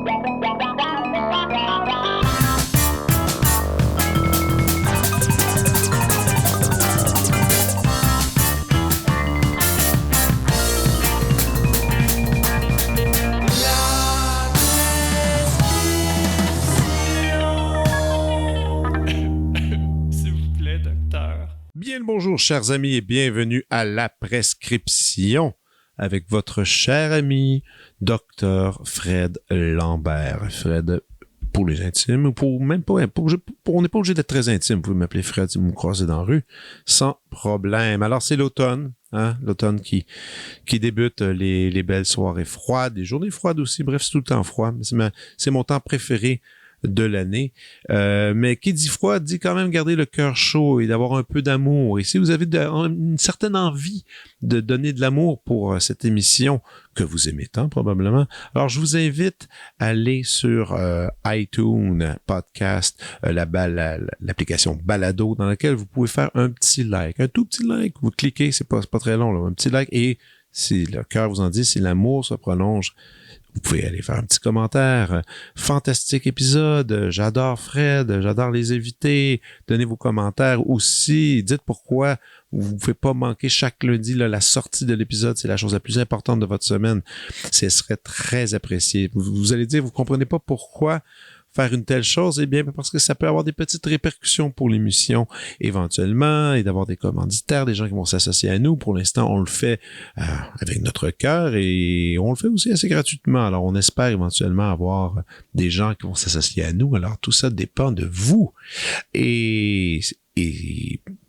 Bien le bonjour, chers amis, et bienvenue à La Prescription avec votre cher ami, Dr. Fred Lambert. Fred, pour les intimes, ou pour même pas, on n'est pas obligé d'être très intime. Vous pouvez m'appeler Fred si vous me croisez dans la rue, sans problème. Alors, c'est l'automne, hein, l'automne qui débute les belles soirées froides, les journées froides aussi. Bref, c'est tout le temps froid. C'est mon temps préféré de l'année. Mais qui dit froid dit quand même garder le cœur chaud et d'avoir un peu d'amour. Et si vous avez une certaine envie de donner de l'amour pour cette émission que vous aimez tant probablement, alors je vous invite à aller sur iTunes Podcast, l'application Balado dans laquelle vous pouvez faire un petit like, un tout petit like. Vous cliquez, c'est pas très long, là, un petit like, et si le cœur vous en dit, si l'amour se prolonge, vous pouvez aller faire un petit commentaire. Fantastique épisode. J'adore Fred. J'adore les invités. Donnez vos commentaires aussi. Dites pourquoi vous ne pouvez pas manquer chaque lundi la sortie de l'épisode. C'est la chose la plus importante de votre semaine. Ce serait très apprécié. Vous allez dire, vous comprenez pas pourquoi faire une telle chose, eh bien, parce que ça peut avoir des petites répercussions pour l'émission, éventuellement, et d'avoir des commanditaires, des gens qui vont s'associer à nous. Pour l'instant, on le fait avec notre cœur et on le fait aussi assez gratuitement. Alors, on espère éventuellement avoir des gens qui vont s'associer à nous. Alors, tout ça dépend de vous. Et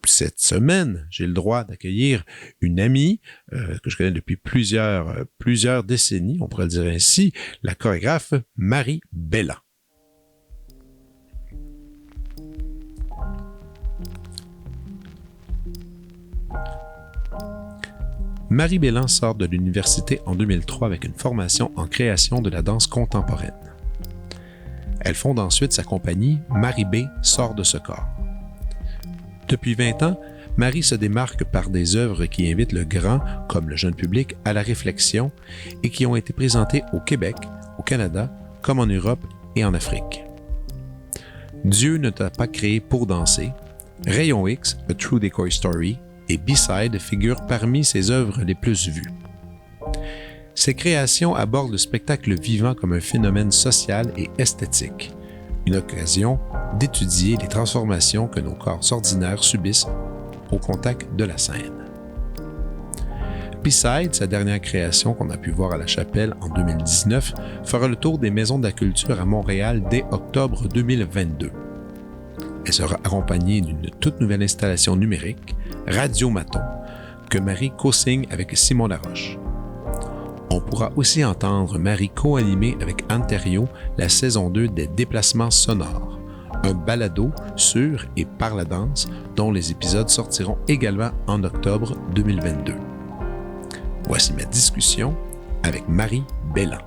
cette semaine, j'ai le droit d'accueillir une amie que je connais depuis plusieurs décennies, on pourrait le dire ainsi, la chorégraphe Marie Belland. Marie Belland sort de l'université en 2003 avec une formation en création de la danse contemporaine. Elle fonde ensuite sa compagnie Marie B sort de ce corps. Depuis 20 ans, Marie se démarque par des œuvres qui invitent le grand, comme le jeune public, à la réflexion et qui ont été présentées au Québec, au Canada, comme en Europe et en Afrique. Dieu ne t'a pas créé pour danser, Rayon X, A True Decoy Story, et B-Side figurent parmi ses œuvres les plus vues. Ses créations abordent le spectacle vivant comme un phénomène social et esthétique, une occasion d'étudier les transformations que nos corps ordinaires subissent au contact de la scène. B-Side, sa dernière création qu'on a pu voir à la Chapelle en 2019, fera le tour des maisons de la culture à Montréal dès octobre 2022. Elle sera accompagnée d'une toute nouvelle installation numérique, Radio Maton, que Marie co-signe avec Simon Laroche. On pourra aussi entendre Marie co-animer avec Anterio la saison 2 des Déplacements sonores, un balado sur et par la danse dont les épisodes sortiront également en octobre 2022. Voici ma discussion avec Marie Belland.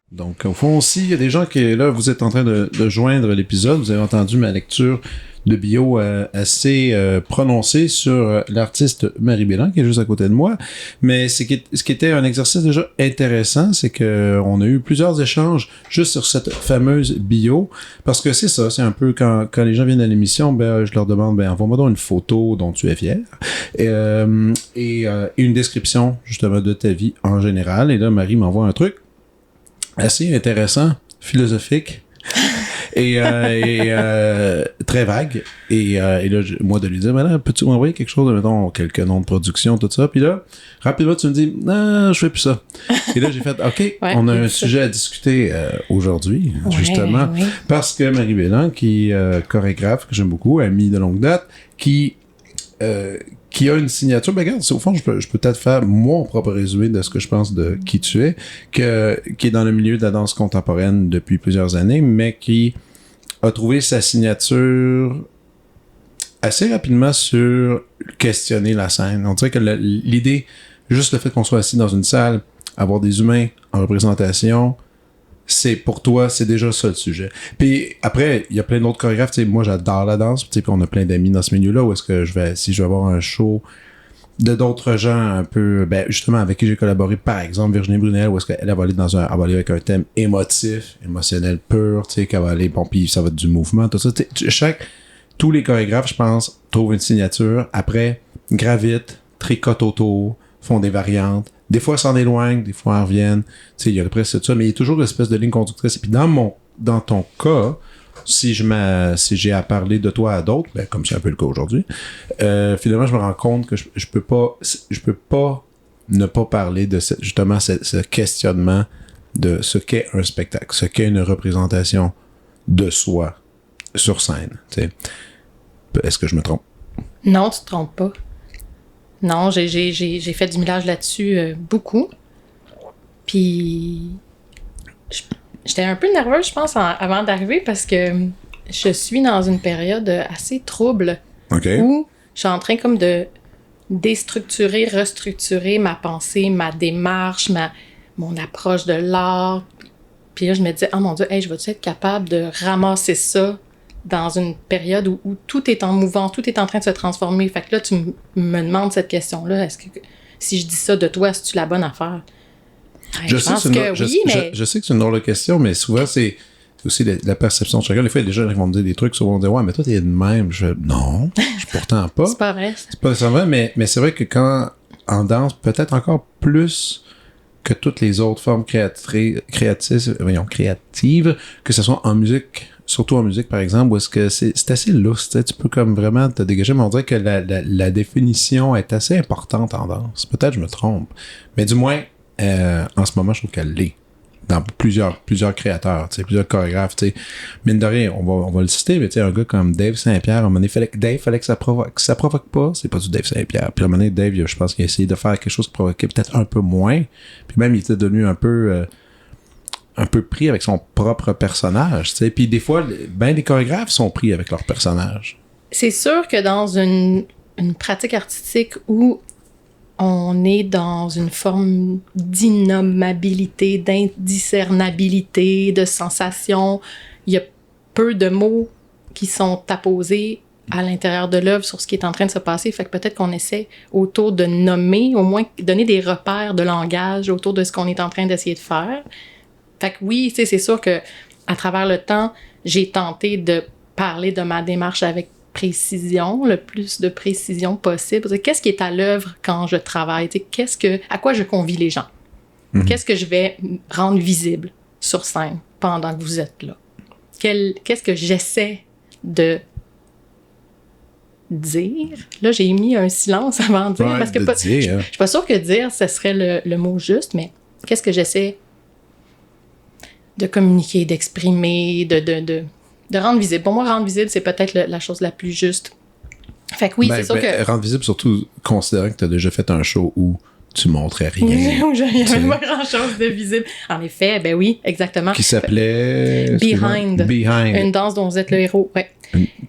Donc, au fond aussi, il y a des gens qui, là, vous êtes en train de joindre l'épisode. Vous avez entendu ma lecture de bio assez prononcée sur l'artiste Marie Belland, qui est juste à côté de moi. Mais ce qui était un exercice déjà intéressant, c'est que on a eu plusieurs échanges juste sur cette fameuse bio. Parce que c'est ça, c'est un peu quand les gens viennent à l'émission, je leur demande, envoie-moi donc une photo dont tu es fier. Et une description, justement, de ta vie en général. Et là, Marie m'envoie un truc assez intéressant, philosophique et très vague. Et là, moi, de lui dire, là, peux-tu m'envoyer quelque chose, mettons, quelques noms de production, tout ça. Puis là, rapidement, tu me dis, non, je fais plus ça. Et là, j'ai fait, OK, ouais, on a un sujet à discuter aujourd'hui, justement, parce que Marie Belland, qui chorégraphe, que j'aime beaucoup, amie de longue date, qui a une signature, regarde, au fond, je peux peut-être faire mon propre résumé de ce que je pense de qui tu es, qui est dans le milieu de la danse contemporaine depuis plusieurs années, mais qui a trouvé sa signature assez rapidement sur questionner la scène. On dirait que l'idée, juste le fait qu'on soit assis dans une salle, avoir des humains en représentation, c'est pour toi, c'est déjà ça le sujet. Puis après, il y a plein d'autres chorégraphes. Tu sais, moi, j'adore la danse. Puis on a plein d'amis dans ce milieu-là où est-ce que si je vais avoir un show de d'autres gens un peu, justement, avec qui j'ai collaboré, par exemple, Virginie Brunel, où est-ce qu'elle va aller elle va aller avec un thème émotif, émotionnel pur, tu sais, qu'elle va aller, bon, puis ça va être du mouvement, tout ça. Tous les chorégraphes, je pense, trouvent une signature, après, gravitent, tricotent autour, font des variantes, des fois s'en éloignent, des fois en reviennent, tu sais, il y a presque ça, mais il y a toujours une espèce de ligne conductrice. Et puis dans ton cas, si j'ai à parler de toi à d'autres, comme c'est un peu le cas aujourd'hui, finalement, je me rends compte que je peux pas ne pas parler de justement ce questionnement de ce qu'est un spectacle, ce qu'est une représentation de soi sur scène. T'sais. Est-ce que je me trompe? Non, tu te trompes pas. Non, j'ai fait du millage là-dessus beaucoup. Puis j'étais un peu nerveuse, je pense, avant d'arriver parce que je suis dans une période assez trouble où je suis en train comme de déstructurer, restructurer ma pensée, ma démarche, mon approche de l'art. Puis là, je me disais, oh mon Dieu, je vais-tu être capable de ramasser ça dans une période où tout est en mouvement, tout est en train de se transformer. Fait que là, tu me demandes cette question-là. Est-ce que si je dis ça de toi, c'est-tu la bonne affaire? Je sais que c'est une drôle de question, mais souvent, c'est aussi la perception de chacun. Des fois, les gens vont me dire des trucs, souvent on dit « Ouais, mais toi, t'es de même. » Non, je suis pourtant pas. C'est pas vrai. C'est pas vrai, mais c'est vrai que quand, en danse, peut-être encore plus que toutes les autres formes créatives, que ce soit en musique, surtout en musique, par exemple, où est-ce que c'est assez lousse, tu peux comme vraiment te dégager, mais on dirait que la définition est assez importante en danse. Peut-être je me trompe, mais du moins, en ce moment, je trouve qu'elle l'est. Dans plusieurs créateurs, plusieurs chorégraphes, mine de rien, on va le citer, mais un gars comme Dave Saint-Pierre, à un moment donné, fallait que ça provoque. Si ça provoque pas, c'est pas du Dave Saint-Pierre. Puis à un moment donné, Dave, je pense qu'il a essayé de faire quelque chose qui provoquait peut-être un peu moins. Puis même, il était devenu un peu pris avec son propre personnage, tu sais. Puis des fois, les chorégraphes sont pris avec leur personnage. C'est sûr que dans une pratique artistique où on est dans une forme d'innommabilité, d'indiscernabilité, de sensation. Il y a peu de mots qui sont apposés à l'intérieur de l'œuvre sur ce qui est en train de se passer. Fait que peut-être qu'on essaie autour de nommer, au moins donner des repères de langage autour de ce qu'on est en train d'essayer de faire. Fait que oui, c'est sûr que à travers le temps, j'ai tenté de parler de ma démarche avec précision, le plus de précision possible. Qu'est-ce qui est à l'œuvre quand je travaille? À quoi je convie les gens? Mm-hmm. Qu'est-ce que je vais rendre visible sur scène pendant que vous êtes là? Qu'est-ce que j'essaie de dire? Là, j'ai mis un silence avant de dire, parce que je suis pas sûre que dire, ce serait le mot juste, mais qu'est-ce que j'essaie de communiquer, d'exprimer, de rendre visible. Pour moi, rendre visible, c'est peut-être la chose la plus juste. Fait que oui, c'est sûr que... Rendre visible, surtout considérant que tu as déjà fait un show où tu montrais rien. Où il n'y avait pas grand-chose de visible. En effet, ben oui, exactement. Qui s'appelait... Behind. Une danse dont vous êtes le héros, ouais.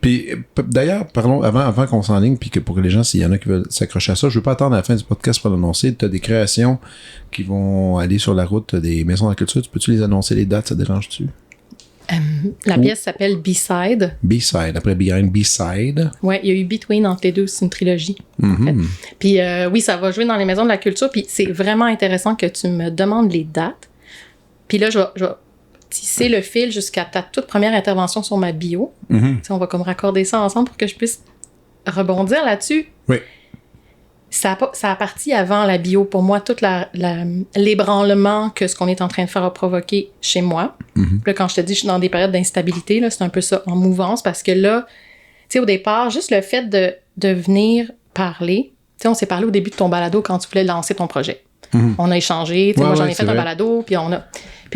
Puis, d'ailleurs, parlons, avant qu'on s'enligne, puis que pour que les gens, s'il y en a qui veulent s'accrocher à ça, je veux pas attendre à la fin du podcast pour l'annoncer. Tu as des créations qui vont aller sur la route des maisons de la culture. Peux-tu les annoncer, les dates? Ça dérange-tu? La pièce s'appelle B-Side. B-Side, après Behind B-Side. Ouais, il y a eu Between entre les deux, c'est une trilogie. Mm-hmm. En fait. Puis oui, ça va jouer dans les maisons de la culture, puis c'est vraiment intéressant que tu me demandes les dates. Puis là, je vais tisser le fil jusqu'à ta toute première intervention sur ma bio. Mm-hmm. On va comme raccorder ça ensemble pour que je puisse rebondir là-dessus. Oui. Ça a parti avant la bio. Pour moi, tout l'ébranlement que ce qu'on est en train de faire a provoqué chez moi. Mm-hmm. Là, quand je te dis que je suis dans des périodes d'instabilité, là, c'est un peu ça, en mouvance, parce que là, tu sais, au départ, juste le fait de venir parler, tu sais, on s'est parlé au début de ton balado quand tu voulais lancer ton projet. Mm-hmm. On a échangé, tu sais, moi j'en ai fait un balado, puis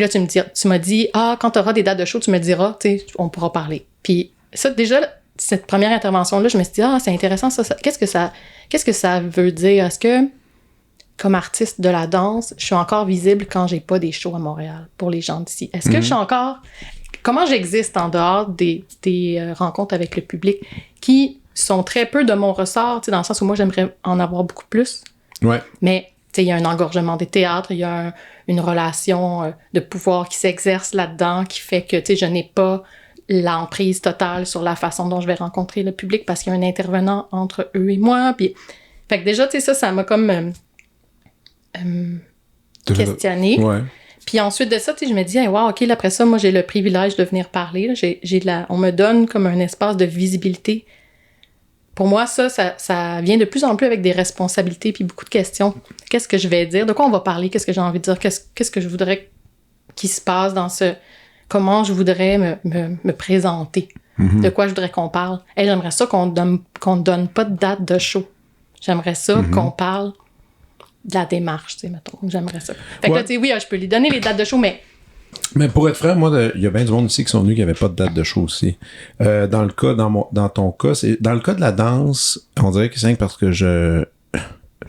là, tu m'as dit, quand tu auras des dates de show, tu me diras, tu sais, on pourra parler. Puis ça, déjà, cette première intervention-là, je me suis dit, c'est intéressant, ça. Qu'est-ce que ça veut dire? Est-ce que, comme artiste de la danse, je suis encore visible quand j'ai pas des shows à Montréal pour les gens d'ici? Est-ce que je suis encore... Comment j'existe en dehors des rencontres avec le public qui sont très peu de mon ressort, tu sais, dans le sens où moi, j'aimerais en avoir beaucoup plus. Ouais. Mais, tu sais, il y a un engorgement des théâtres, il y a une relation de pouvoir qui s'exerce là-dedans, qui fait que, tu sais, je n'ai pas l'emprise totale sur la façon dont je vais rencontrer le public parce qu'il y a un intervenant entre eux et moi. Puis, fait que déjà, tu sais, ça m'a comme questionné. Ouais. Puis ensuite de ça, tu sais, je me dis, hey, wow, OK, là, après ça, moi, j'ai le privilège de venir parler. Là. On me donne comme un espace de visibilité. Pour moi, ça vient de plus en plus avec des responsabilités puis beaucoup de questions. Qu'est-ce que je vais dire? De quoi on va parler? Qu'est-ce que j'ai envie de dire? Qu'est-ce que je voudrais qu'il se passe dans ce... Comment je voudrais me présenter? De quoi je voudrais qu'on parle? Hey, j'aimerais ça qu'on ne donne pas de date de show. J'aimerais ça qu'on parle de la démarche, tu sais, mettons. J'aimerais ça. Fait que là, tu sais, oui, je peux lui donner les dates de show, mais... Mais pour être franc, moi, il y a bien du monde ici qui sont venus qui n'avaient pas de date de show aussi. Dans ton cas, dans le cas de la danse, on dirait que c'est parce que je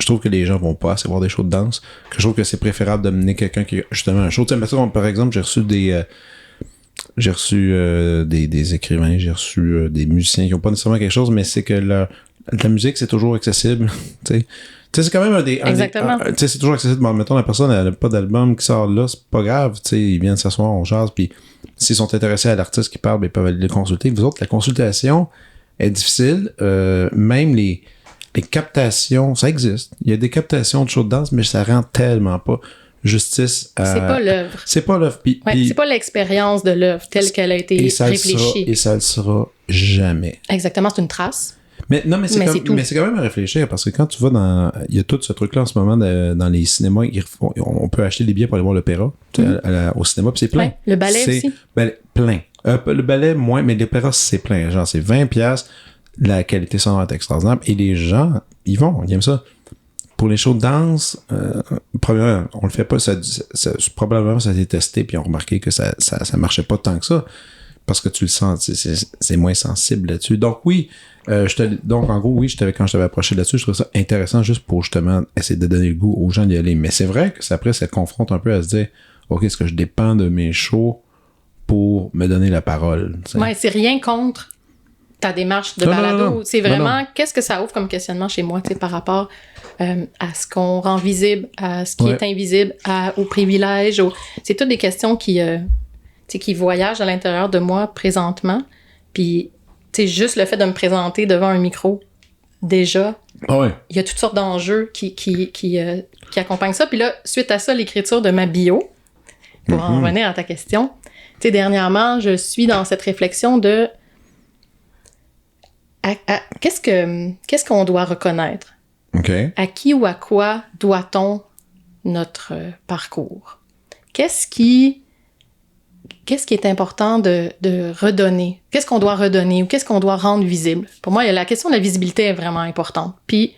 trouve que les gens vont pas assez voir des shows de danse, que je trouve que c'est préférable d'amener quelqu'un qui a justement un show. Tu sais, par exemple, j'ai reçu des écrivains, j'ai reçu des musiciens qui ont pas nécessairement quelque chose, mais c'est que la musique, c'est toujours accessible, tu sais. Tu sais, c'est quand même Exactement. Tu sais, c'est toujours accessible. Bon, mettons, la personne, elle n'a pas d'album qui sort là, c'est pas grave. Tu sais, ils viennent s'asseoir, on jase, puis s'ils sont intéressés à l'artiste qui parle, ben, ils peuvent aller le consulter. Vous autres, la consultation est difficile. Même les captations, ça existe. Il y a des captations de shows de danse, mais ça rend tellement pas justice à... C'est pas l'œuvre. C'est pas l'œuvre. C'est pas l'expérience de l'œuvre telle qu'elle a été réfléchie. Et ça le sera jamais. Exactement, c'est une trace. Mais c'est quand même à réfléchir parce que quand tu vas il y a tout ce truc là en ce moment dans les cinémas, on peut acheter des billets pour aller voir l'opéra au cinéma, puis c'est plein. Ouais, le ballet aussi. Plein. Le ballet moins, mais l'opéra c'est plein. Genre c'est 20$, la qualité sonore est extraordinaire et les gens ils aiment ça. Pour les shows de danse, premièrement, on le fait pas, probablement ça a été testé puis on a remarqué que ça marchait pas tant que ça. Parce que tu le sens, c'est moins sensible là-dessus. Donc oui, donc en gros, oui, quand je t'avais approché là-dessus, je trouvais ça intéressant juste pour justement essayer de donner le goût aux gens d'y aller. Mais c'est vrai que après, ça confronte un peu à se dire, OK, est-ce que je dépends de mes shows pour me donner la parole? T'sais? Ouais, c'est rien contre ta démarche de balado. Non. C'est vraiment, qu'est-ce que ça ouvre comme questionnement chez moi, par rapport à ce qu'on rend visible, à ce qui est invisible, aux privilèges. C'est toutes des questions qui voyagent à l'intérieur de moi présentement. Puis, juste le fait de me présenter devant un micro, déjà, il y a toutes sortes d'enjeux qui accompagnent ça. Puis là, suite à ça, l'écriture de ma bio, pour en revenir à ta question, dernièrement, je suis dans cette réflexion de qu'est-ce qu'on doit reconnaître? Okay. À qui ou à quoi doit-on notre parcours? Qu'est-ce qui est important de redonner? Qu'est-ce qu'on doit redonner ou qu'est-ce qu'on doit rendre visible? Pour moi, la question de la visibilité est vraiment importante. Puis,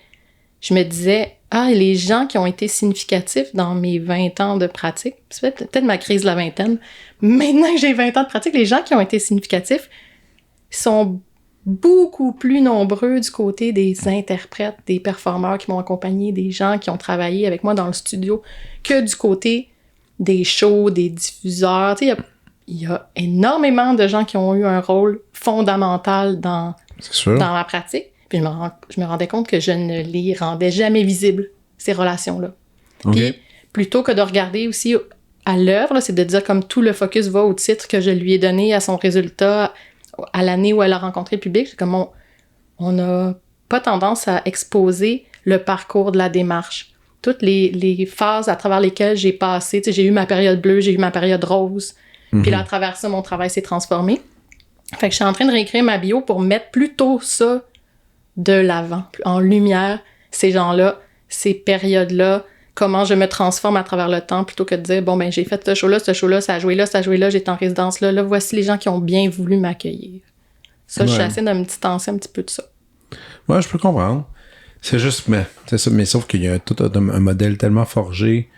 je me disais, les gens qui ont été significatifs dans mes 20 ans de pratique, c'est peut-être ma crise de la vingtaine, maintenant que j'ai 20 ans de pratique, les gens qui ont été significatifs sont beaucoup plus nombreux du côté des interprètes, des performeurs qui m'ont accompagné, des gens qui ont travaillé avec moi dans le studio, que du côté des shows, des diffuseurs. Tu sais, il y a énormément de gens qui ont eu un rôle fondamental dans ma pratique. Puis je me rendais compte que je ne les rendais jamais visibles, ces relations-là. Okay. Puis plutôt que de regarder aussi à l'œuvre, c'est de dire comme tout le focus va au titre que je lui ai donné, à son résultat, à l'année où elle a rencontré le public. C'est comme on n'a pas tendance à exposer le parcours de la démarche. Toutes les phases à travers lesquelles j'ai passé. Tu sais, j'ai eu ma période bleue, j'ai eu ma période rose. Puis là, à travers ça, mon travail s'est transformé. Fait que je suis en train de réécrire ma bio pour mettre plutôt ça de l'avant, en lumière, ces gens-là, ces périodes-là, comment je me transforme à travers le temps, plutôt que de dire, bon, ben j'ai fait ce show-là, ça a joué là, j'étais en résidence là, voici les gens qui ont bien voulu m'accueillir. Ça, je suis assez de me distancer un petit peu de ça. Ouais, je peux comprendre. C'est juste, mais sauf qu'il y a tout un modèle tellement forgé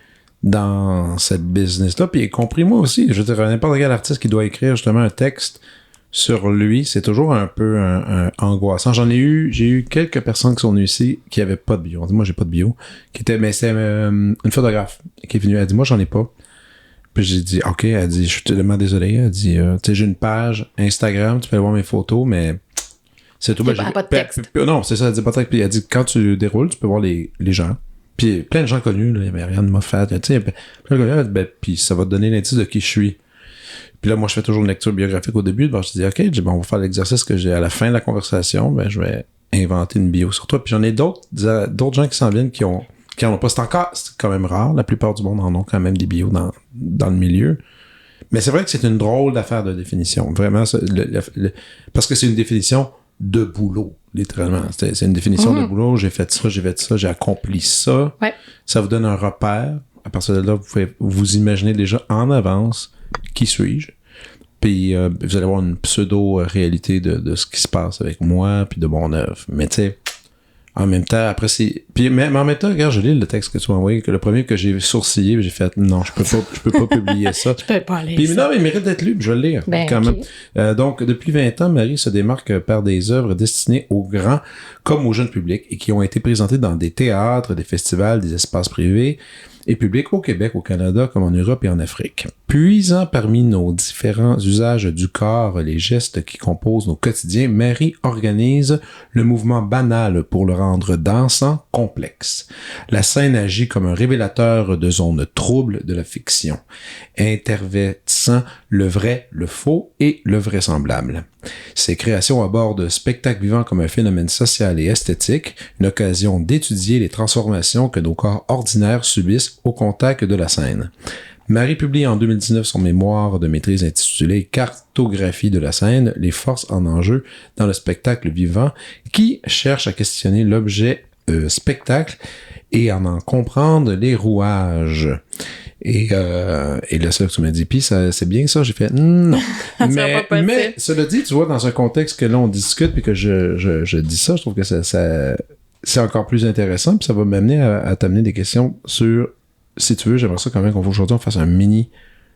dans cette business-là, puis y compris moi aussi. Je veux dire, n'importe quel artiste qui doit écrire justement un texte sur lui, c'est toujours un peu angoissant. J'ai eu quelques personnes qui sont venues ici qui avaient pas de bio. On dit, moi, j'ai pas de bio. Mais c'est une photographe qui est venue. Elle dit, moi, j'en ai pas. Puis j'ai dit, OK. Elle dit, je suis tellement désolé. Elle dit, tu sais, j'ai une page Instagram, tu peux aller voir mes photos, mais C'est tout. Il y a pas de texte. Non, c'est ça, elle dit pas de texte. Puis elle dit que quand tu déroules, tu peux voir les gens. Puis plein de gens connus, là, il y avait rien de Moffat, tu sais, plein de gens connus, puis ça va te donner l'indice de qui je suis. Puis là, moi, je fais toujours une lecture biographique au début. Je dis, OK, on va faire l'exercice que j'ai à la fin de la conversation. Ben, je vais inventer une bio sur toi. Puis j'en ai d'autres gens qui s'en viennent qui en ont pas. C'est quand même rare. La plupart du monde en ont quand même des bios dans le milieu. Mais c'est vrai que c'est une drôle d'affaire de définition. Vraiment, parce que c'est une définition de boulot, littéralement. C'est une définition de boulot. J'ai fait ça, j'ai accompli ça. Ouais. Ça vous donne un repère. À partir de là, vous pouvez vous imaginer déjà en avance qui suis-je. Puis vous allez avoir une pseudo-réalité de ce qui se passe avec moi, puis de mon œuvre. Mais tu sais, en même temps, après c'est... Puis, mais en même temps, regarde, je lis le texte que tu m'as envoyé, que le premier que j'ai sourcillé, j'ai fait, non, je peux pas publier ça. Je peux pas aller. Puis non, mais il mérite d'être lu, puis je vais le lire, quand okay. même. Donc, depuis 20 ans, Marie se démarque par des œuvres destinées aux grands comme aux jeunes publics et qui ont été présentées dans des théâtres, des festivals, des espaces privés et publics au Québec, au Canada, comme en Europe et en Afrique. Puisant parmi nos différents usages du corps, les gestes qui composent nos quotidiens, Marie organise le mouvement banal pour le rendre dansant, complexe. La scène agit comme un révélateur de zones troubles de la fiction, intervertissant le vrai, le faux et le vraisemblable. Ses créations abordent spectacle vivant comme un phénomène social et esthétique, une occasion d'étudier les transformations que nos corps ordinaires subissent au contact de la scène. Marie publie en 2019 son mémoire de maîtrise intitulé « Cartographie de la scène, les forces en enjeu dans le spectacle vivant » qui cherche à questionner l'objet spectacle et à en comprendre les rouages. Et là, ça que tu m'as dit, puis c'est bien ça, j'ai fait non. mais cela dit, tu vois, dans un contexte que là on discute puis que je dis ça, je trouve que ça c'est encore plus intéressant, puis ça va m'amener à t'amener des questions sur, si tu veux, j'aimerais ça quand même qu'aujourd'hui on fasse un mini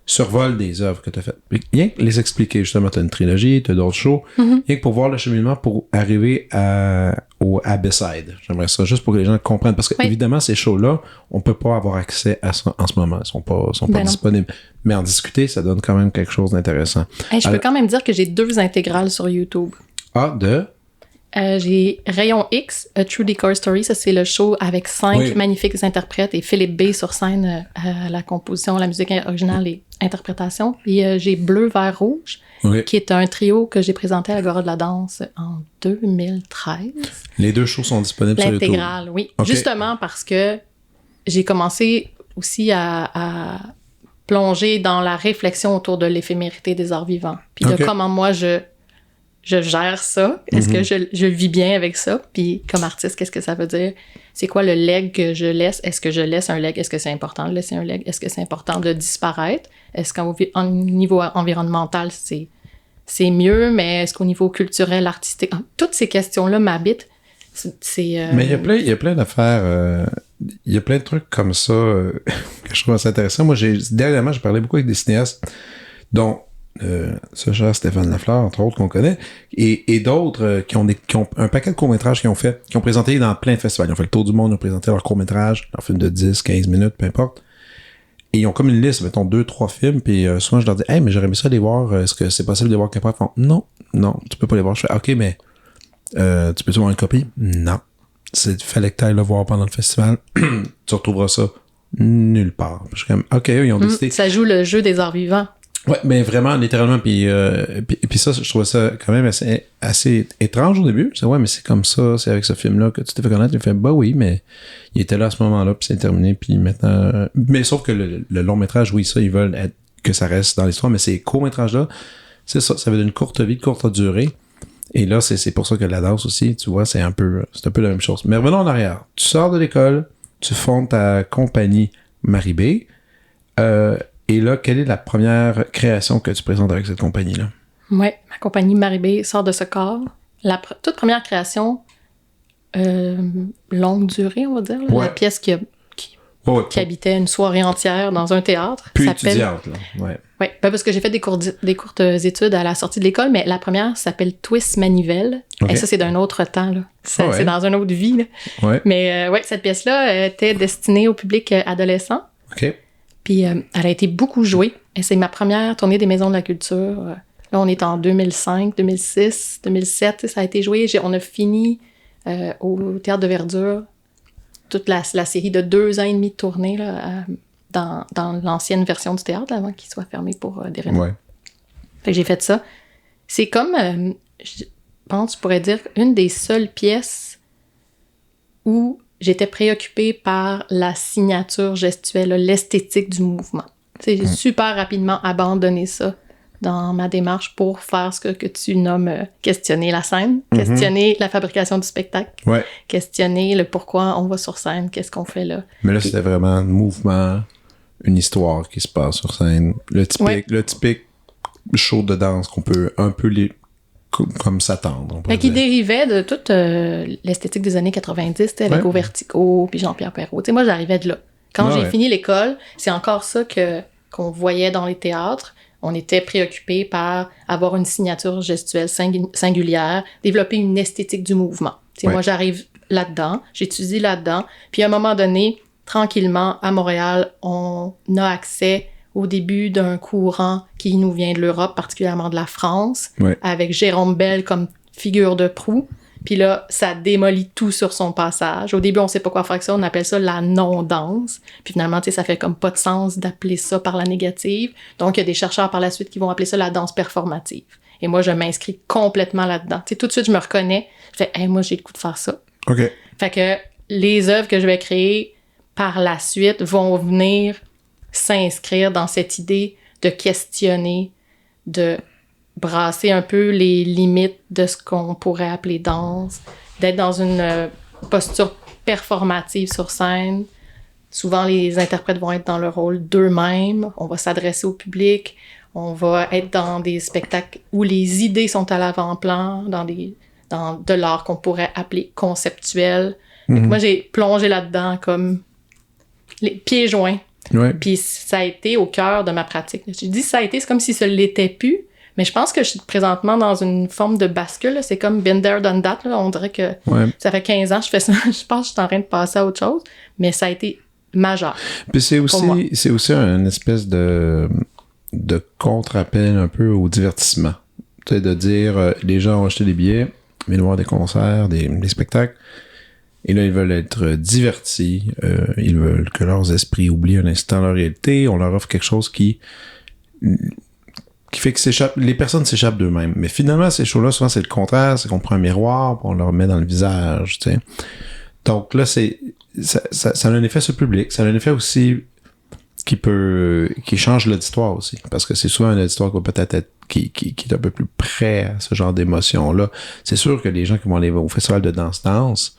survol des œuvres que tu as faites. Rien que les expliquer, justement, tu as une trilogie, tu as d'autres shows, rien que pour voir le cheminement pour arriver au Abysside. J'aimerais ça juste pour que les gens comprennent, parce que évidemment ces shows-là, on peut pas avoir accès à ça en ce moment, ils sont pas disponibles. Mais en discuter, ça donne quand même quelque chose d'intéressant. Je peux quand même dire que j'ai 2 intégrales sur YouTube. J'ai Rayon X, A True Decor Story, ça c'est le show avec 5 magnifiques interprètes et Philippe B sur scène à la composition, la musique originale et interprétation. Puis j'ai Bleu, Vert, Rouge, qui est un trio que j'ai présenté à l'Agora de la danse en 2013. Les 2 shows sont disponibles sur YouTube? L'intégrale, oui. Okay. Justement parce que j'ai commencé aussi à plonger dans la réflexion autour de l'éphémérité des arts vivants. Puis de comment moi je gère ça. Est-ce que je vis bien avec ça? Puis comme artiste, qu'est-ce que ça veut dire? C'est quoi le leg que je laisse? Est-ce que je laisse un leg? Est-ce que c'est important de laisser un leg? Est-ce que c'est important de disparaître? Est-ce qu'au niveau environnemental, c'est mieux? Mais est-ce qu'au niveau culturel, artistique? Toutes ces questions-là m'habitent. Mais il y a plein d'affaires... il y a plein de trucs comme ça que je trouve assez intéressant. Moi, dernièrement, j'ai parlé beaucoup avec des cinéastes dont ce cher Stéphane Lafleur, entre autres, qu'on connaît, et d'autres qui ont un paquet de courts-métrages qu'ils ont présenté dans plein de festivals. Ils ont fait le tour du monde, ils ont présenté leurs courts-métrages, leurs films de 10, 15 minutes, peu importe. Et ils ont comme une liste, mettons 2-3 films, puis souvent je leur dis « Hey, mais j'aurais aimé ça les voir, est-ce que c'est possible de les voir quelque part? » Ils font « Non, tu peux pas les voir. » Je fais « Ok, mais tu peux-tu avoir une copie? » Non. Fallait que tu ailles le voir pendant le festival. Tu retrouveras ça nulle part. Je suis comme « Ok, ils ont décidé. » Ça joue le jeu des arts vivants. Ouais, mais vraiment, littéralement, puis ça, je trouvais ça quand même assez étrange au début. Je disais, ouais, mais c'est comme ça, c'est avec ce film-là que tu t'es fait connaître. Il fait, bah oui, mais il était là à ce moment-là, puis c'est terminé, puis maintenant... Mais sauf que le long-métrage, oui, ça, ils veulent que ça reste dans l'histoire, mais ces courts-métrages-là, c'est ça veut dire une courte vie, courte durée. Et là, c'est pour ça que la danse aussi, tu vois, c'est un peu la même chose. Mais revenons en arrière. Tu sors de l'école, tu fondes ta compagnie Marie B, et là, quelle est la première création que tu présentes avec cette compagnie-là? Oui, ma compagnie Marie B sort de ce corps. La toute première création, longue durée, on va dire. Là, la pièce qui habitait une soirée entière dans un théâtre. Puis étudiante, là. Oui, parce que j'ai fait des courtes études à la sortie de l'école, mais la première s'appelle Twist Manivelle. Et ça, c'est d'un autre temps. Là. C'est dans une autre vie. Là. Mais cette pièce-là était destinée au public adolescent. OK. Puis elle a été beaucoup jouée. Et c'est ma première tournée des Maisons de la Culture Là, on est en 2005, 2006, 2007, ça a été joué. On a fini au Théâtre de Verdure toute la série de 2 ans et demi de tournée là, dans l'ancienne version du théâtre, là, avant qu'il soit fermé pour des réunions. Ouais. Fait que j'ai fait ça. C'est comme, je pense, je pourrais dire, une des seules pièces où j'étais préoccupée par la signature gestuelle, là, l'esthétique du mouvement. J'ai super rapidement abandonné ça dans ma démarche pour faire ce que tu nommes questionner la scène, questionner la fabrication du spectacle, questionner le pourquoi on va sur scène, qu'est-ce qu'on fait là. Mais là, c'était vraiment un mouvement, une histoire qui se passe sur scène. Le typique show de danse qu'on peut un peu comme s'attendre. Qui dérivait de toute l'esthétique des années 90, avec Au Vertigo, puis Jean-Pierre Perrault. Moi, j'arrivais de là. Quand j'ai fini l'école, c'est encore ça qu'on voyait dans les théâtres. On était préoccupés par avoir une signature gestuelle singulière, développer une esthétique du mouvement. Moi, j'arrive là-dedans, j'étudie là-dedans, puis à un moment donné, tranquillement, à Montréal, on a accès au début d'un courant qui nous vient de l'Europe, particulièrement de la France, avec Jérôme Bel comme figure de proue. Puis là, ça démolit tout sur son passage. Au début, on sait pas quoi faire avec ça, on appelle ça la non-danse. Puis finalement, ça fait comme pas de sens d'appeler ça par la négative. Donc, il y a des chercheurs par la suite qui vont appeler ça la danse performative. Et moi, je m'inscris complètement là-dedans. Tout de suite, je me reconnais. Je fais, hey, moi, j'ai le goût de faire ça. OK. Fait que les œuvres que je vais créer par la suite vont venir s'inscrire dans cette idée de questionner, de brasser un peu les limites de ce qu'on pourrait appeler danse, d'être dans une posture performative sur scène. Souvent, les interprètes vont être dans le rôle d'eux-mêmes. On va s'adresser au public. On va être dans des spectacles où les idées sont à l'avant-plan, dans de l'art qu'on pourrait appeler conceptuel. Moi, j'ai plongé là-dedans comme les pieds joints. Puis ça a été au cœur de ma pratique. Je dis ça a été, c'est comme si ça l'était plus, mais je pense que je suis présentement dans une forme de bascule. Là. C'est comme been there, done that. Là. On dirait que ça fait 15 ans que je fais ça. Je pense que je suis en train de passer à autre chose, mais ça a été majeur. Puis c'est aussi une espèce de contre-appel un peu au divertissement. Tu sais, de dire, les gens ont acheté des billets, ils veulent voir des concerts, des spectacles. Et là, ils veulent être divertis. Ils veulent que leurs esprits oublient un instant leur réalité. On leur offre quelque chose qui fait que les personnes s'échappent d'eux-mêmes. Mais finalement, ces shows-là, souvent, c'est le contraire. C'est qu'on prend un miroir et on leur met dans le visage, tu sais. Donc là, ça a un effet sur le public. Ça a un effet aussi qui change l'auditoire aussi. Parce que c'est souvent un auditoire qui va peut-être être qui est un peu plus prêt à ce genre d'émotion-là. C'est sûr que les gens qui vont aller au festival de danse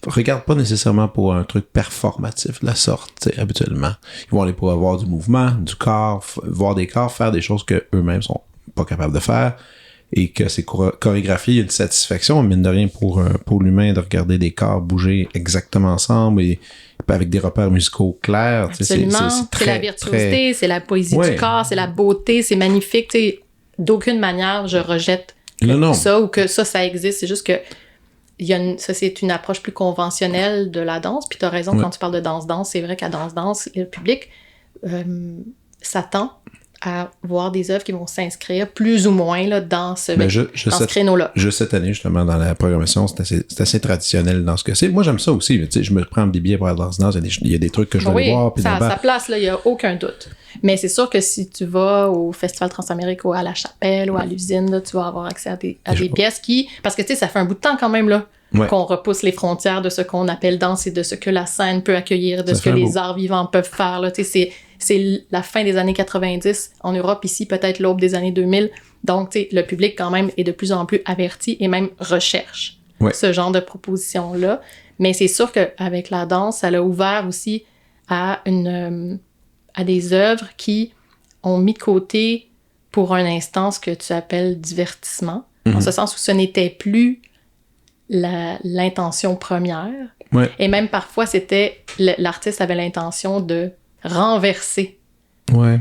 regardent pas nécessairement pour un truc performatif de la sorte, habituellement. Ils vont aller pour avoir du mouvement, du corps, voir des corps, faire des choses que eux-mêmes sont pas capables de faire, et que c'est chorégraphié, il y a une satisfaction, mine de rien, pour l'humain de regarder des corps bouger exactement ensemble et avec des repères musicaux clairs. Absolument. C'est la virtuosité, c'est la poésie du corps, c'est la beauté, c'est magnifique. T'sais, d'aucune manière, je rejette ça ou que ça existe. C'est juste que ça, c'est une approche plus conventionnelle de la danse. Puis tu as raison, quand tu parles de danse-danse, c'est vrai qu'à danse-danse, le public s'attend à voir des œuvres qui vont s'inscrire plus ou moins là, dans ce créneau-là. Juste cette année, justement, dans la programmation, c'est assez traditionnel dans ce que c'est. Moi, j'aime ça aussi. Je me prends des billets pour la danse-danse. Il y a des trucs que je veux aller voir. Ça a sa place, il n'y a aucun doute. Mais c'est sûr que si tu vas au Festival Transamérique ou à La Chapelle ou à l'Usine, là, tu vas avoir accès à des pièces qui... Parce que, ça fait un bout de temps quand même, là, qu'on repousse les frontières de ce qu'on appelle danse et de ce que la scène peut accueillir, de ce que les arts vivants peuvent faire, là. C'est la fin des années 90 en Europe, ici peut-être l'aube des années 2000. Donc, le public quand même est de plus en plus averti et même recherche ce genre de propositions-là. Mais c'est sûr qu'avec la danse, ça l'a ouvert aussi à des œuvres qui ont mis de côté pour un instant ce que tu appelles divertissement. En ce sens où ce n'était plus l'intention première. Et même parfois, l'artiste avait l'intention de renverser en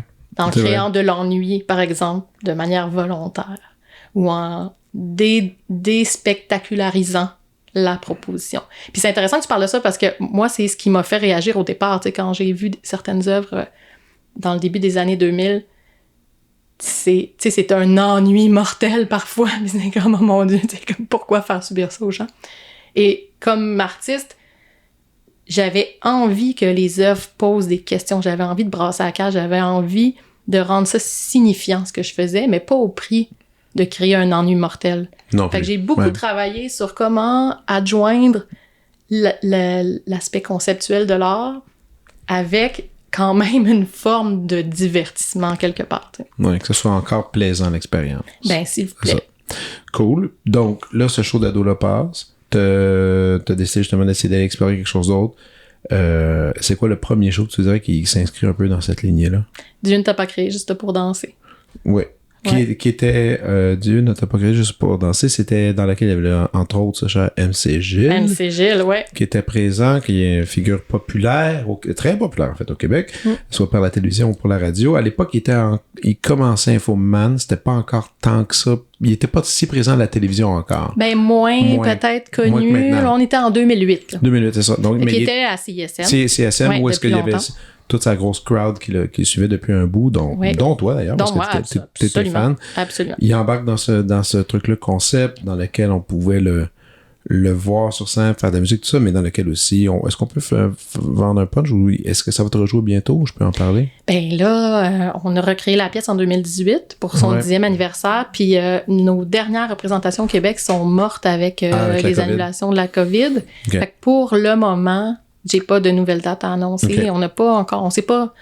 créant de l'ennui, par exemple, de manière volontaire, ou en déspectacularisant la proposition. Puis c'est intéressant que tu parles de ça parce que moi, c'est ce qui m'a fait réagir au départ. Quand j'ai vu certaines œuvres dans le début des années 2000, c'est un ennui mortel parfois. Mais c'est comme, oh mon Dieu, comme, pourquoi faire subir ça aux gens? Et comme artiste, j'avais envie que les œuvres posent des questions. J'avais envie de brasser la cage. J'avais envie de rendre ça signifiant, ce que je faisais, mais pas au prix de créer un ennui mortel. Non Fait plus. que j'ai beaucoup travaillé sur comment adjoindre l'aspect conceptuel de l'art avec quand même une forme de divertissement quelque part. Ouais, que ce soit encore plaisant l'expérience. Ben, s'il vous C'est plaît. ça. Cool. Donc, là, ce show d'ado-là passe. T'as décidé justement d'essayer d'aller explorer quelque chose d'autre. C'est quoi le premier show que tu dirais qui s'inscrit un peu dans cette lignée-là? Dieu ne t'a pas créé juste pour danser. Oui. Qui était Dieu ne t'a pas créé juste pour danser. C'était dans laquelle il y avait entre autres ce cher MC Gilles. MC Gilles, ouais. Qui était présent, qui est une figure populaire, très populaire en fait au Québec, soit par la télévision ou pour la radio. À l'époque, il commençait Infoman, c'était pas encore tant que ça. Il était pas si présent à la télévision encore. Ben, moins peut-être Moins que connu. maintenant. On était en 2008. Là. 2008, c'est ça. Donc, Qui était à CISM. CSM, Ouais, où est-ce qu'il y depuis avait longtemps. toute sa grosse crowd qui le suivait depuis un bout, dont toi d'ailleurs, parce Donc, moi, que t'étais absolument. fan. Absolument. Il embarque dans ce truc-là concept dans lequel on pouvait le voir sur scène, faire de la musique, tout ça, mais dans lequel aussi, est-ce qu'on peut vendre un punch ou est-ce que ça va te rejouer bientôt? Je peux en parler? Ben là, on a recréé la pièce en 2018 pour son 10e anniversaire, puis nos dernières représentations au Québec sont mortes avec les COVID. annulations de la COVID. Okay. Fait que pour le moment, j'ai pas de nouvelles dates à annoncer. Okay. On n'a pas encore, on sait pas,